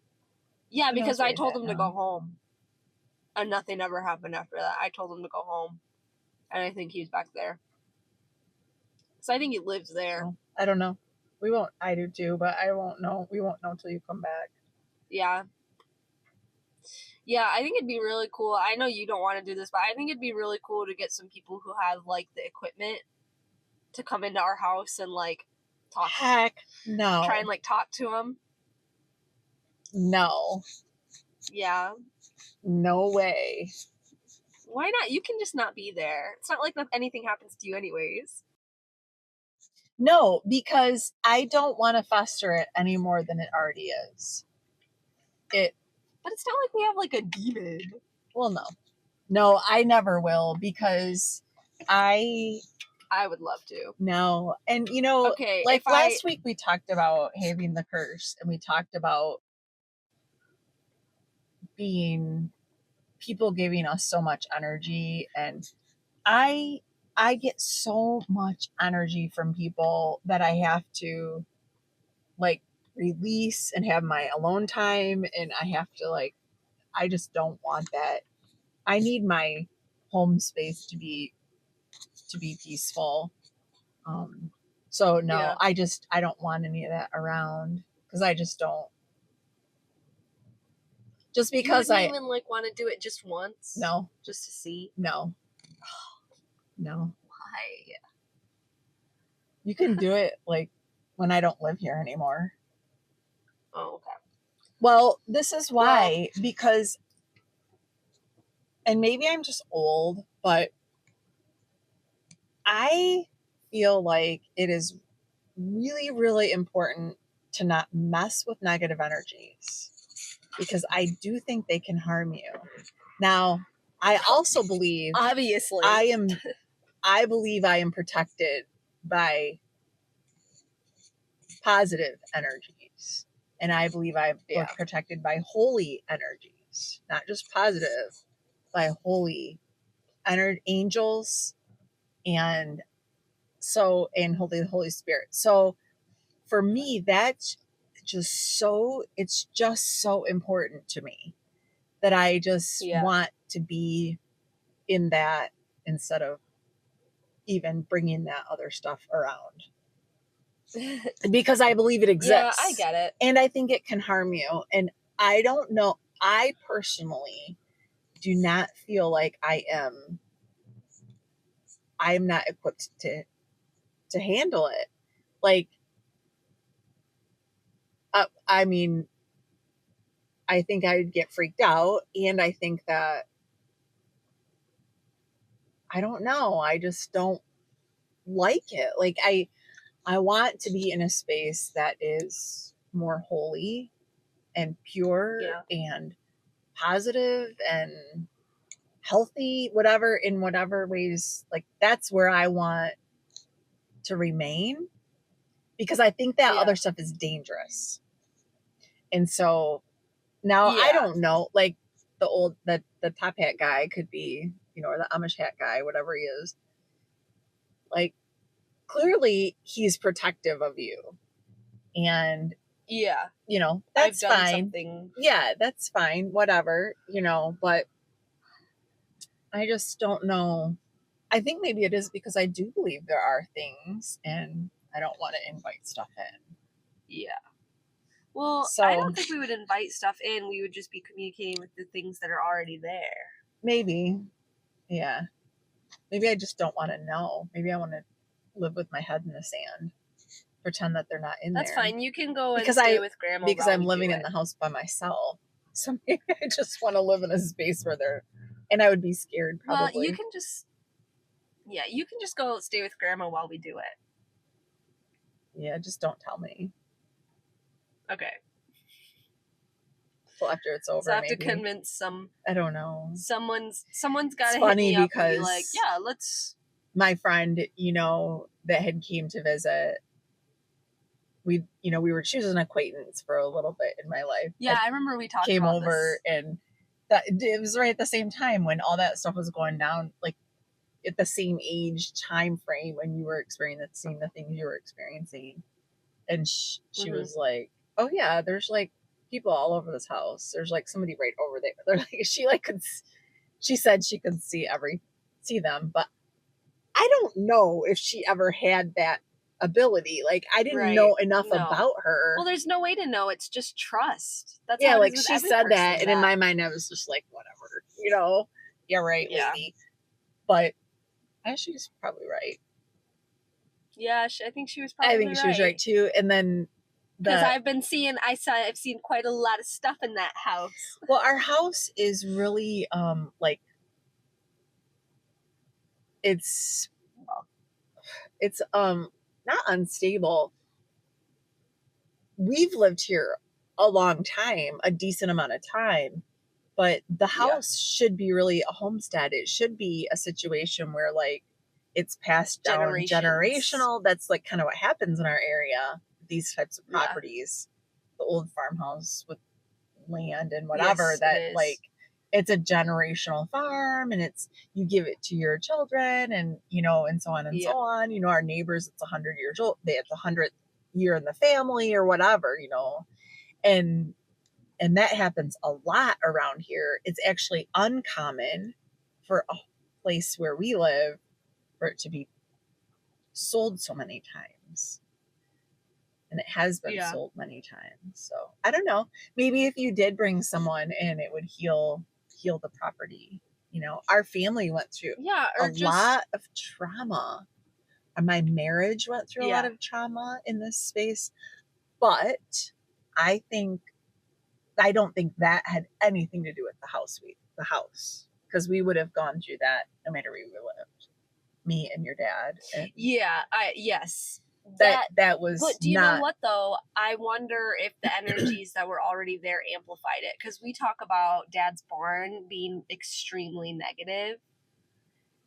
Yeah, because I told him to go home. And nothing ever happened after that. I told him to go home. And I think he's back there. So I think he lives there. Oh, I don't know. We won't. I do too, but I won't know. We won't know until you come back. Yeah. Yeah, I think it'd be really cool. I know you don't want to do this, but I think it'd be really cool to get some people who have like the equipment to come into our house and like talk. Heck no. Try and like talk to them. No. Yeah. No way. Why not? You can just not be there. It's not like anything happens to you anyways. No, because I don't want to fester it any more than it already is. But it's not like we have like a demon. Well, no. No, I never will because I would love to. No. And you know, okay, like last week we talked about having the curse and we talked about being people giving us so much energy, and I get so much energy from people that I have to like release and have my alone time, and I have to like I just don't want that. I need my home space to be peaceful. So no, yeah. I don't want any of that around because I just don't. Just You because wouldn't even like want to do it just once? No. Just to see? No. No. Why? You can do it like when I don't live here anymore. Oh, okay. Well, this is why, because, and maybe I'm just old, but I feel like it is really, really important to not mess with negative energies because I do think they can harm you. Now, I also believe Obviously. I believe I am protected by positive energies. And I believe I'm protected by holy energies, not just positive, by holy angels and Holy Spirit. So for me, that's it's just so important to me that I just want to be in that instead of even bringing that other stuff around. Because I believe it exists. Yeah, I get it. And I think it can harm you. And I don't know. I personally do not feel like I'm not equipped to handle it. Like, I mean, I think I'd get freaked out. And I think that, I don't know. I just don't like it. Like, I want to be in a space that is more holy and pure and positive and healthy, whatever, in whatever ways. Like, that's where I want to remain because I think that other stuff is dangerous. And so now I don't know, like the top hat guy could be, or the Amish hat guy, whatever he is. Like, clearly he's protective of you. And that's fine. Yeah, that's fine. Whatever, but I just don't know. I think maybe it is because I do believe there are things and I don't want to invite stuff in. Yeah. Well, I don't think we would invite stuff in. We would just be communicating with the things that are already there. Maybe. Yeah. Maybe I just don't want to know. Maybe I want to live with my head in the sand. Pretend that they're not in there. That's fine. You can go and stay with Grandma because I'm living in the house by myself. So maybe I just want to live in a space where and I would be scared probably. Well, you can just go stay with Grandma while we do it. Yeah, just don't tell me. Okay. Well, after it's over, so I have to convince I don't know. Someone's got to hit me up and be like, yeah, let's. My friend, that had came to visit, she was an acquaintance for a little bit in my life. Yeah, I remember we talked came about over this. And that it was right at the same time when all that stuff was going down, like at the same age time frame when you were experiencing the things you were experiencing. And she was like, oh yeah, there's like people all over this house. There's like somebody right over there. They're like, she said she could see them, but I don't know if she ever had that ability. Like, I didn't know enough about her. Well, there's no way to know. It's just trust. That's how like she said that, and in my mind I was just like, whatever, yeah, right, lady. But she's probably right. Yeah, I think she was probably right. She was right too. And then because I've seen quite a lot of stuff in that house. Well, our house is really like it's not unstable. We've lived here a long time, a decent amount of time, but the house should be really a homestead. It should be a situation where like it's passed down generational. That's like kind of what happens in our area. These types of properties, the old farmhouse with land and whatever, that like it's a generational farm and you give it to your children and and so on and so on. Our neighbors, it's 100 years old. It's 100th year in the family or whatever, and that happens a lot around here. It's actually uncommon for a place where we live for it to be sold so many times. and it has been Yeah. sold many times. So I don't know. Maybe if you did bring someone in, it would heal the property. Our family went through Yeah, a or just lot of trauma. And my marriage went through a lot yeah. of trauma in this space. But I don't think that had anything to do with the house. Because we would have gone through that no matter where we lived. Me and your dad. And Yeah, yes. that was But do you know not what though? I wonder if the energies that were already there amplified it, because we talk about Dad's barn being extremely negative,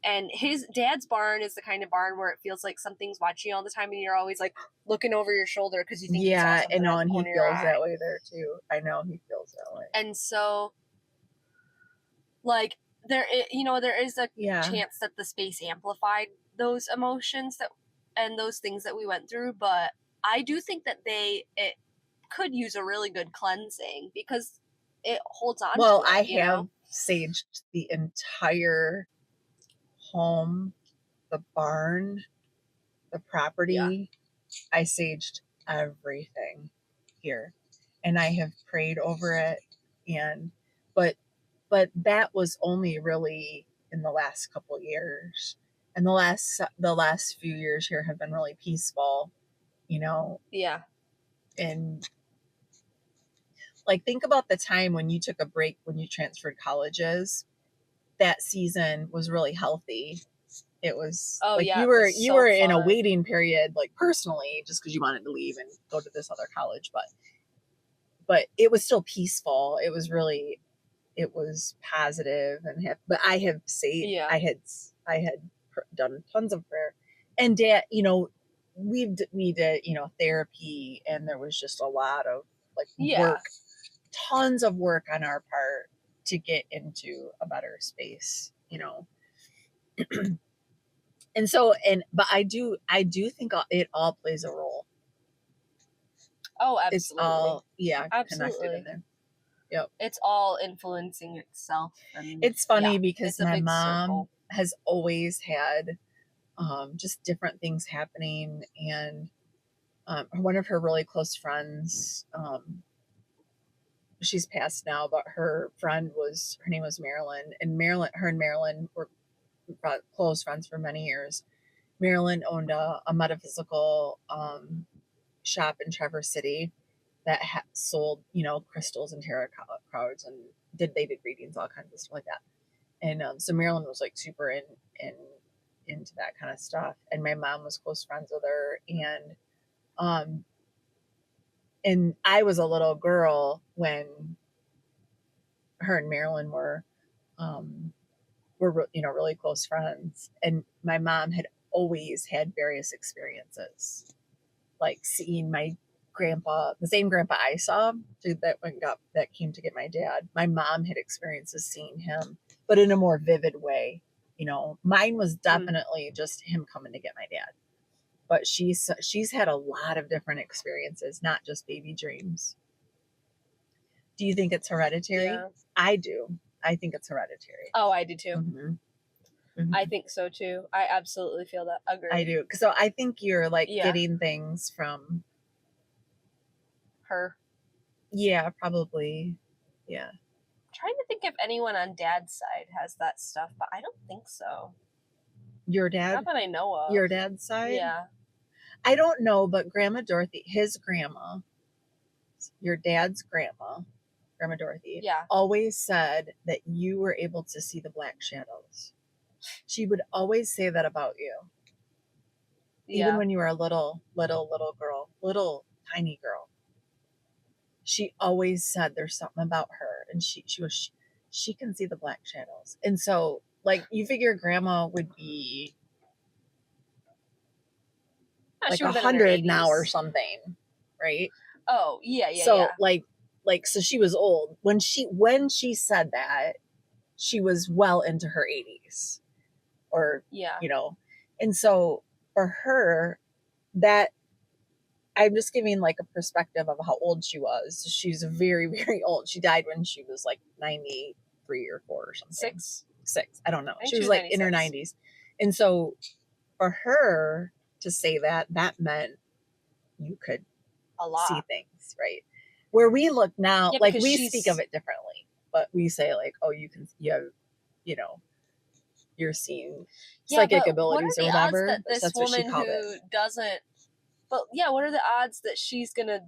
and his dad's barn is the kind of barn where it feels like something's watching you all the time, and you're always like looking over your shoulder because you think you saw yeah, something and out the he corner of your feels eye. that way there too. I know he feels that way. And so, like, there is a chance that the space amplified those emotions and those things that we went through, but I do think that it could use a really good cleansing because it holds on Well, to it. I have saged the entire home, the barn, the property. I saged everything here, and I have prayed over it. And but that was only really in the last couple years, and the last few years here have been really peaceful. Yeah. And like, think about the time when you took a break when you transferred colleges. That season was really healthy. It was you were in a waiting period, like personally, just because you wanted to leave and go to this other college, but it was still peaceful. It was positive, but I have saved. I had done tons of prayer, and Dad, we did therapy, and there was just a lot of work, tons of work on our part to get into a better space. And so, but I do think it all plays a role. Oh, absolutely. It's all absolutely connected in there. Yep. It's all influencing itself. And it's funny because my mom has always had just different things happening, and one of her really close friends, she's passed now, but her name was Marilyn, and her and Marilyn were close friends for many years. Marilyn owned a metaphysical shop in Traverse City that sold, crystals and tarot cards, and they did readings, all kinds of stuff like that. And so Marilyn was like super into that kind of stuff, and my mom was close friends with her, and I was a little girl when her and Marilyn were really close friends, and my mom had always had various experiences, like seeing my grandpa, the same grandpa I saw that came to get my dad. My mom had experiences seeing him, but in a more vivid way. Mine was definitely just him coming to get my dad, but she's had a lot of different experiences, not just baby dreams. Do you think it's hereditary? Yeah. I do. I think it's hereditary. Oh, I do too. I think so too. I absolutely feel that. Agree. I do. So I think you're getting things from her. Yeah, probably. Yeah. I'm trying to think if anyone on Dad's side has that stuff, but I don't think so. Your dad? Not that I know of. Your dad's side? Yeah. I don't know, but Grandma Dorothy, his grandma, your dad's grandma Dorothy, always said that you were able to see the black shadows. She would always say that about you. Even when you were a little girl, little tiny girl. She always said there's something about her, and she can see the black shadows. And so, you figure grandma would be like 100 now or something, right? Oh, yeah. So so she was old when she said that. She was well into her 80s, or and so for her, that I'm just giving a perspective of how old she was. She's very, very old. She died when she was 93 or 4 or something. Six. I don't know. She was in her 90s. And so for her to say that meant you could a lot. see things, right? Where we look now, Yeah, like because we she's- speak of it differently, but we say like, oh, you have, you know, you're seeing psychic but abilities or what are the whatever. odds that this That's what she woman called who it. doesn't? But yeah, what are the odds that she's gonna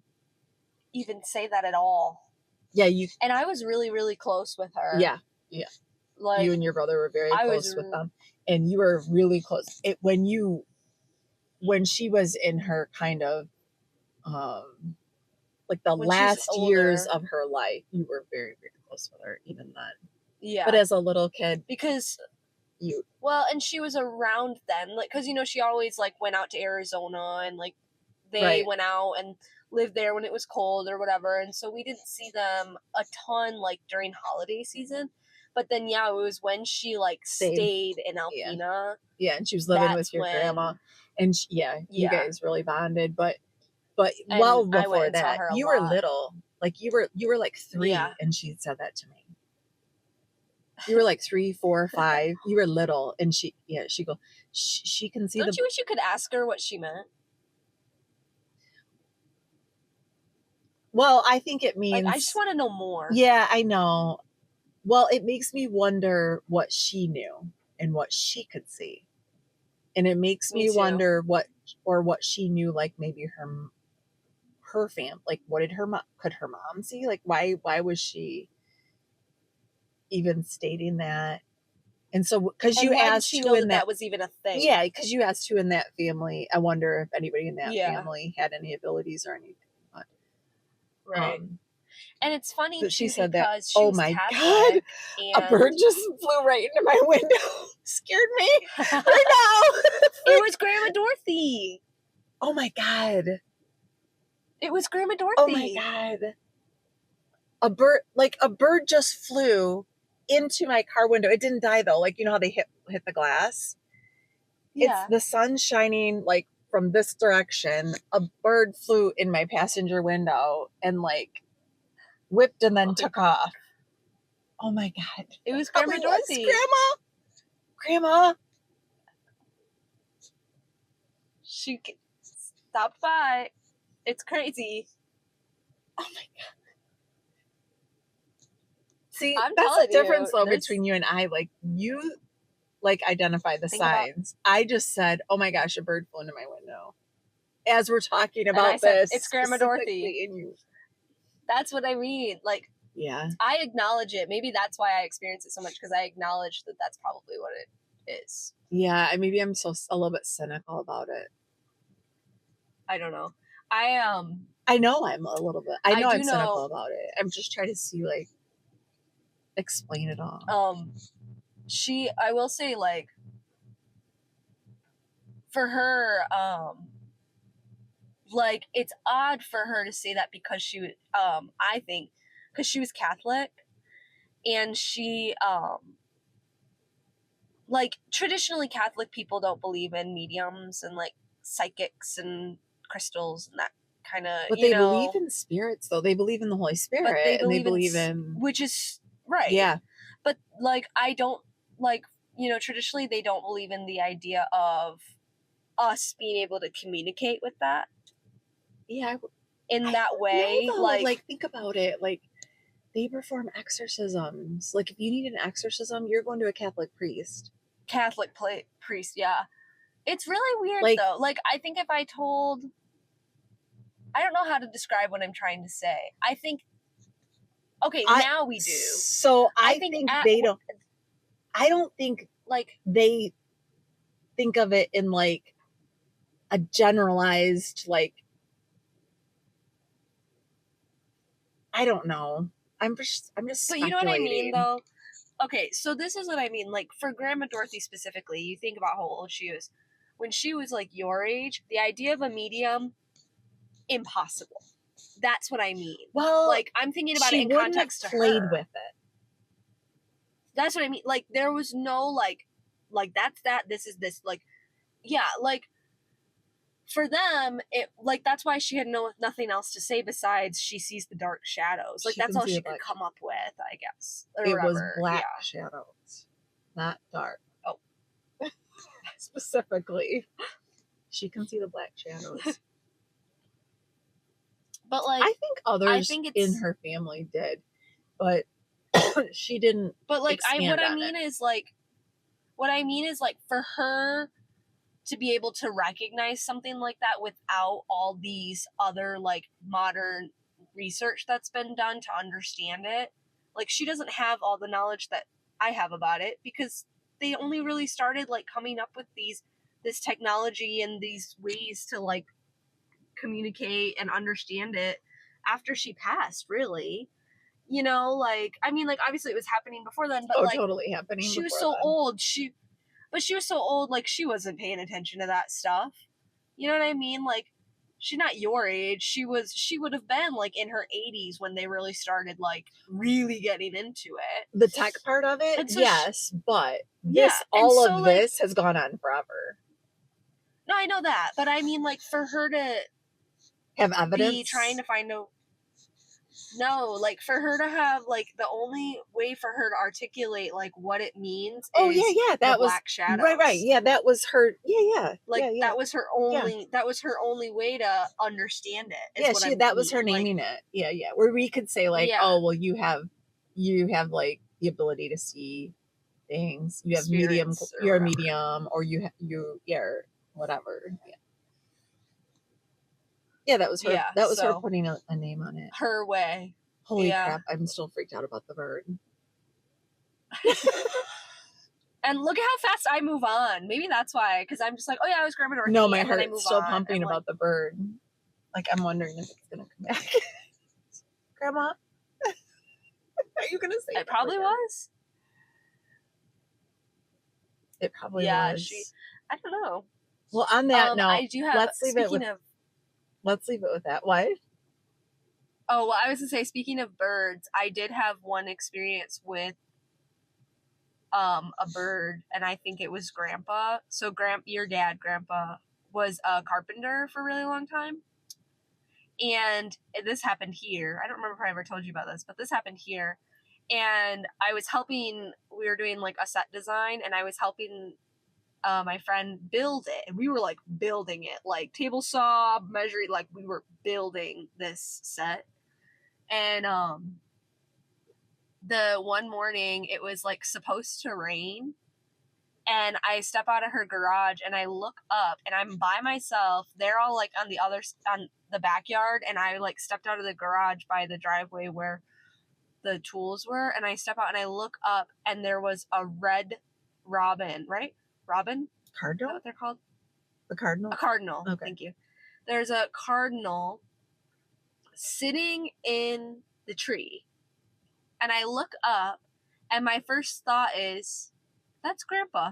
even say that at all? Yeah, you. And I was really, really close with her. Yeah, Like you and your brother were very I close was- with them, and you were really close. When she was in her kind of like the When she's last years older. of her life, you were very, very close with her even then. Yeah. But as a little kid, because you well, and she was around then, like, because she always like went out to Arizona and like they Right. went out and lived there when it was cold or whatever, and so we didn't see them a ton like during holiday season. But then it was when she like stayed in Alpena. Yeah, and she was living with your grandma, and you guys really bonded. But And well I went before and saw that, her a you were lot. little, like you were like 3, Yeah. and she said that to me. You were like 3, 4, 5. You were little, and she go. She can see. Don't you wish you could ask her what she meant? Well, I think it means. Like, I just want to know more. Yeah, I know. Well, it makes me wonder what she knew and what she could see, and it makes me wonder what she knew. Like maybe her fam. Like, what did could her mom see? Like, why was she even stating that? And so, because you asked she who know in that was even a thing. Yeah, because you asked who in that family. I wonder if anybody in that family had any abilities or anything. But, right. And it's funny that she too said because that. she Oh was my Catholic, God! A bird just flew right into my window. Scared me right now. It was Grandma Dorothy. Oh my God! It was Grandma Dorothy. Oh my God! A bird just flew into my car window. It didn't die though. Like, you know how they hit the glass? Yeah. It's the sun shining like from this direction. A bird flew in my passenger window and like whipped and then took off. Oh my God. It was Grandma Dorothy. Grandma. She stopped by. It's crazy. Oh my God. See, I'm that's the telling you, difference though between you and I. Like, you like identify the signs. I just said, oh my gosh, a bird flew into my window. As we're talking about this. It's Grandma Dorothy. And you. That's what I mean. Like, yeah. I acknowledge it. Maybe that's why I experience it so much, because I acknowledge that that's probably what it is. Yeah, maybe I'm a little bit cynical about it. I don't know. I know I'm a little bit. I know I'm cynical know, about it. I'm just trying to see, like, explain it all. I will say, like, for her, like, it's odd for her to say that because she, I think, because she was Catholic, and she, like, traditionally Catholic people don't believe in mediums and, like, psychics and crystals and that kind of, but they believe in spirits, though. They believe in the Holy Spirit, and they believe in, which is right. Yeah. But like, I don't like, traditionally they don't believe in the idea of us being able to communicate with that. Yeah. In that way, like think about it. Like, they perform exorcisms. Like, if you need an exorcism, you're going to a Catholic priest. Priest, yeah. It's really weird though. Like, I think if I don't know how to describe what I'm trying to say. I think, okay, now we do. So I think they don't. I don't think like they think of it in like a generalized, like, I don't know. I'm just. But you know what I mean, though. Okay, so this is what I mean. Like, for Grandma Dorothy specifically, you think about how old she was. When she was like your age, the idea of a medium, impossible. That's what I mean. Well, like, I'm thinking about it in context to her. Played with it. That's what I mean. Like, there was no like that's that. This is this. Like, yeah, like, for them, it like that's why she had nothing else to say besides she sees the dark shadows. Like, that's all she could come up with, I guess. Or whatever. Was black shadows, not dark. Oh, specifically, she can see the black shadows. But like, I think I others think in it's, her family did, but she didn't but like, expand on it. what I mean is like for her to be able to recognize something like that without all these other like modern research that's been done to understand it, like she doesn't have all the knowledge that I have about it, because they only really started like coming up with this technology and these ways to like communicate and understand it after she passed, really. You know, like, I mean, like, obviously it was happening before then, but Oh, like, totally happening she was before so then. old. She was so old, like, she wasn't paying attention to that stuff. You know what I mean? Like, she's not your age. She would have been like in her 80s when they really started like really getting into it. The tech part of it, And so, yes, but yeah. And all so, of like, this has gone on forever. no, I know that, but I mean, like, for her to Have be evidence? trying to find a, no, like for her to have like the only way for her to articulate like what it means Oh is yeah, the that was black shadows. right. Yeah, that was her. Yeah. Like Yeah. that was her Yeah. only way to understand it. Is Yeah, what that was her like, naming it. Yeah. Where we could say like, yeah, oh well, you have like the ability to see things. You have medium. spirits or You're a whatever. medium, or you're whatever. Yeah, that was her. Yeah, That was her so putting a name on it. her way. Holy Yeah. crap! I'm still freaked out about the bird. And look at how fast I move on. Maybe that's why, because I'm just like, oh yeah, I was Grandma Dorothy. No, my and then I heart's move still on, pumping and, about like, the bird. Like I'm wondering if it's gonna come back. Grandma, are you gonna say it probably was. It probably Yeah, was. I don't know. Well, on that note, I do have. let's leave it with that. What? Oh, well, I was gonna say, speaking of birds, I did have one experience with a bird, and I think it was Grandpa. So, your dad, Grandpa, was a carpenter for a really long time, and this happened here. I don't remember if I ever told you about this, but this happened here, and I was helping. We were doing like a set design, and I was helping my friend build it, and we were like building it, like table saw measuring, like we were building this set. And the one morning it was like supposed to rain, and I step out of her garage and I look up and I'm by myself. They're all like on the backyard, and I like stepped out of the garage by the driveway where the tools were, and I step out and I look up, and there was a red robin, right? Robin? Cardinal? Is that what they're called? The cardinal? A cardinal. Okay. Thank you. There's a cardinal sitting in the tree. And I look up, and my first thought is, that's Grandpa.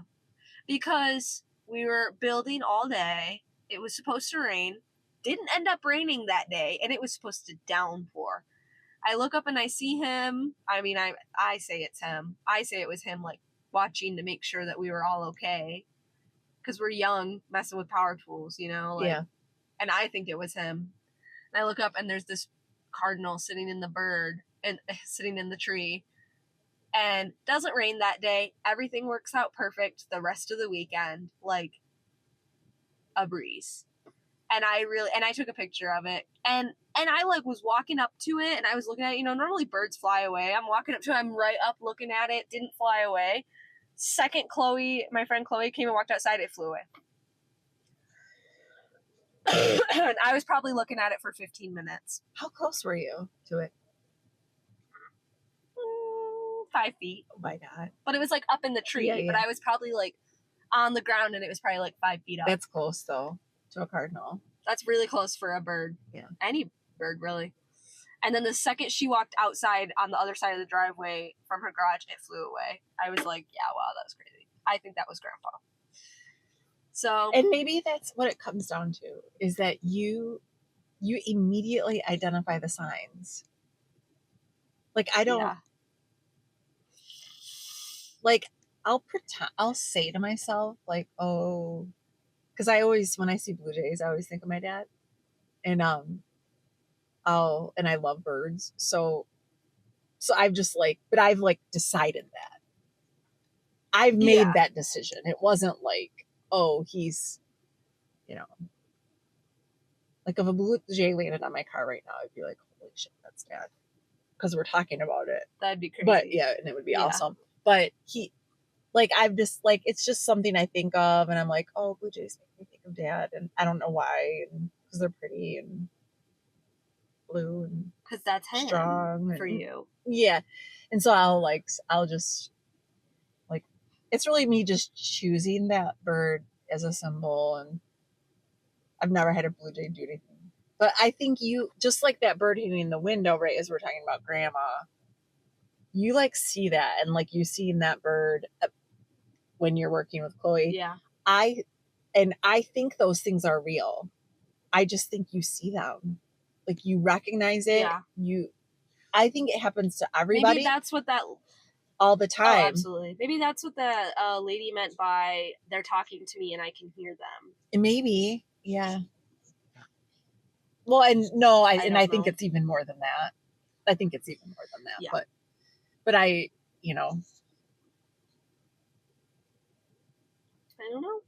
Because we were building all day. It was supposed to rain. Didn't end up raining that day, and it was supposed to downpour. I look up and I see him. I mean, I say it's him. I say it was him, like, watching to make sure that we were all okay. Because we're young, messing with power tools, you know? Like, yeah. And I think it was him. And I look up, and there's this cardinal sitting in sitting in the tree. And doesn't rain that day. Everything works out perfect the rest of the weekend, like a breeze. And I took a picture of it, and I like was walking up to it, and I was looking at it. You know, normally birds fly away. I'm walking up to it, I'm right up looking at it. Didn't fly away. Second, my friend Chloe came and walked outside. It flew away. And I was probably looking at it for 15 minutes. How close were you to it? 5 feet. Oh my God. But it was like up in the tree. Yeah. But I was probably like on the ground, and it was probably like 5 feet up. That's close though to a cardinal. That's really close for a bird. Yeah. Any bird, really. And then the second she walked outside on the other side of the driveway from her garage, it flew away. I was like, yeah, wow, that was crazy. I think that was Grandpa. So, and maybe that's what it comes down to, is that you immediately identify the signs. Like I don't, yeah. like I'll say to myself like, oh, because I always, when I see blue jays, I always think of my dad, and and I love birds, so I've just like, but I've like decided that I've made that decision. It wasn't like, oh, he's, you know, Like if a blue jay landed on my car right now, I'd be like, holy shit, that's Dad. Because we're talking about it. That'd be crazy. But yeah, and it would be awesome. But he, like, I've just, like, it's just something I think of, and I'm like, oh, blue jays make me think of Dad, and I don't know why, and because they're pretty and blue and because that's him strong for you. Yeah, and so I'll just like, it's really me just choosing that bird as a symbol, and I've never had a blue jay do anything. But I think you, just like that bird hitting the window, right, as we're talking about Grandma, you like see that, and like you seen that bird when you're working with Chloe. Yeah. I think those things are real. I just think you see them. Like you recognize it. Yeah. I think it happens to everybody. Maybe that's what that all the time. Oh, absolutely. Maybe that's what the lady meant by they're talking to me and I can hear them. Maybe, yeah. Well, and no, I think it's even more than that. I think it's even more than that. Yeah. But I, I don't know.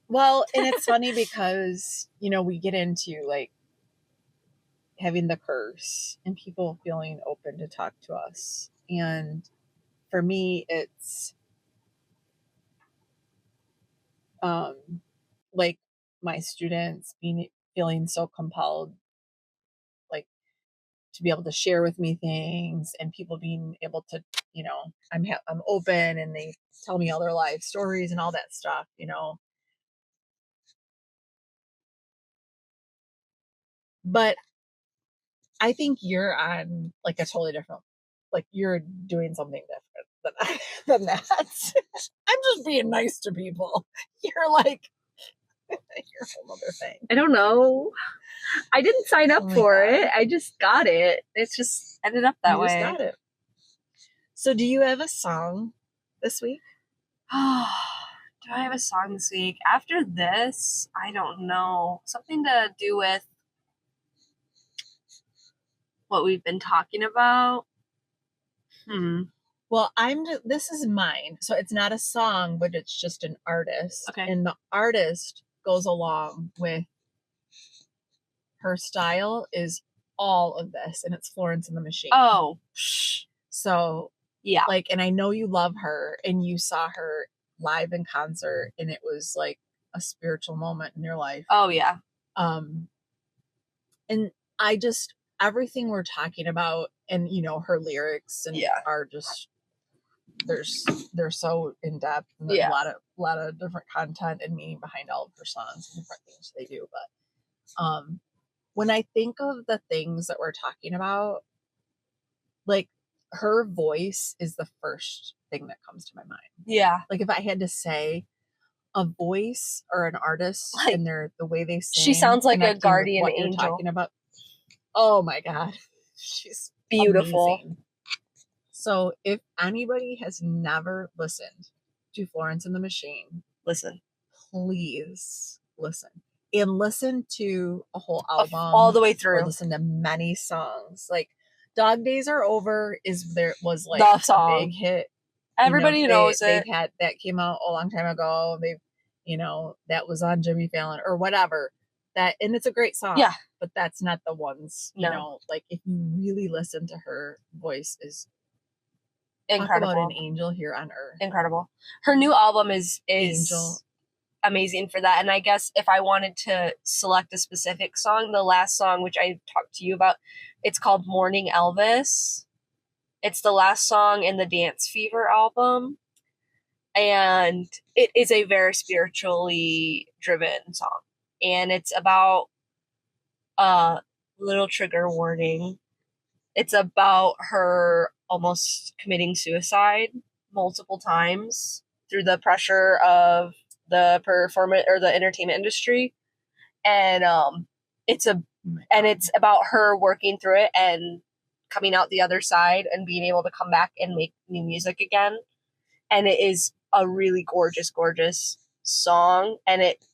Well, and it's funny because, we get into like having the curse and people feeling open to talk to us. And for me, it's like my students feeling so compelled, like to be able to share with me things, and people being able to, I'm open, and they tell me all their life stories and all that stuff, But I think you're on like a totally different, like you're doing something different than that. I'm just being nice to people. You're like, you're a whole other thing. I don't know. I didn't sign up for it. I just got it. It's just ended up that way. You just got it. So do you have a song this week? Do I have a song this week? After this, I don't know. Something to do with what we've been talking about. Well, this is mine. So it's not a song, but it's just an artist. Okay. And the artist goes along with her style is all of this, and it's Florence and the Machine. Oh. So, yeah. Like, and I know you love her, and you saw her live in concert, and it was like a spiritual moment in your life. Oh, yeah. And I just, everything we're talking about, and her lyrics and are just, they're so in depth, and there's a lot of different content and meaning behind all of her songs and different things they do. But when I think of the things that we're talking about, like her voice is the first thing that comes to my mind. Yeah. Like if I had to say a voice or an artist, like, and the way they sing, she sounds like a guardian angel. You're talking about. Oh my God, she's beautiful. Amazing. So if anybody has never listened to Florence and the Machine, please listen. And listen to a whole album all the way through. Or listen to many songs. Like Dog Days Are Over was like the song. A big hit. Everybody knows it. That came out a long time ago. That was on Jimmy Fallon or whatever. And it's a great song. Yeah. But that's not the ones, like if you really listen to her voice is incredible. Talk about an angel here on earth. Incredible. Her new album is angel. Amazing for that. And I guess if I wanted to select a specific song, the last song, which I talked to you about, it's called Morning Elvis. It's the last song in the Dance Fever album. And it is a very spiritually driven song. And it's about little trigger warning. It's about her almost committing suicide multiple times through the pressure of the performance or the entertainment industry. And it's about her working through it and coming out the other side and being able to come back and make new music again. And it is a really gorgeous, gorgeous song. And it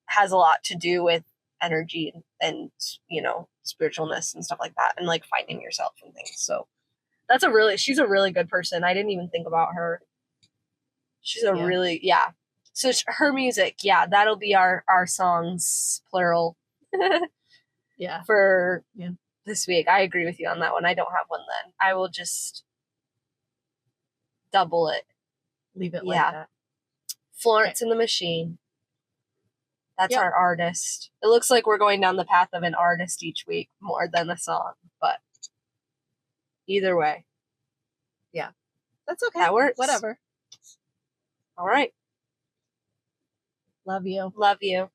has a lot to do with energy and spiritualness and stuff like that, and like finding yourself and things. So she's a really good person. I didn't even think about her. She's really, so her music, that'll be our songs, plural, Yeah. for Yeah. this week. I agree with you on that one. I don't have one then. I will just double it. Leave it like Yeah. that. Florence and the Machine. That's Yep. our artist. It looks like we're going down the path of an artist each week more than a song, but either way, That's okay. that works. Whatever. All right. Love you. Love you.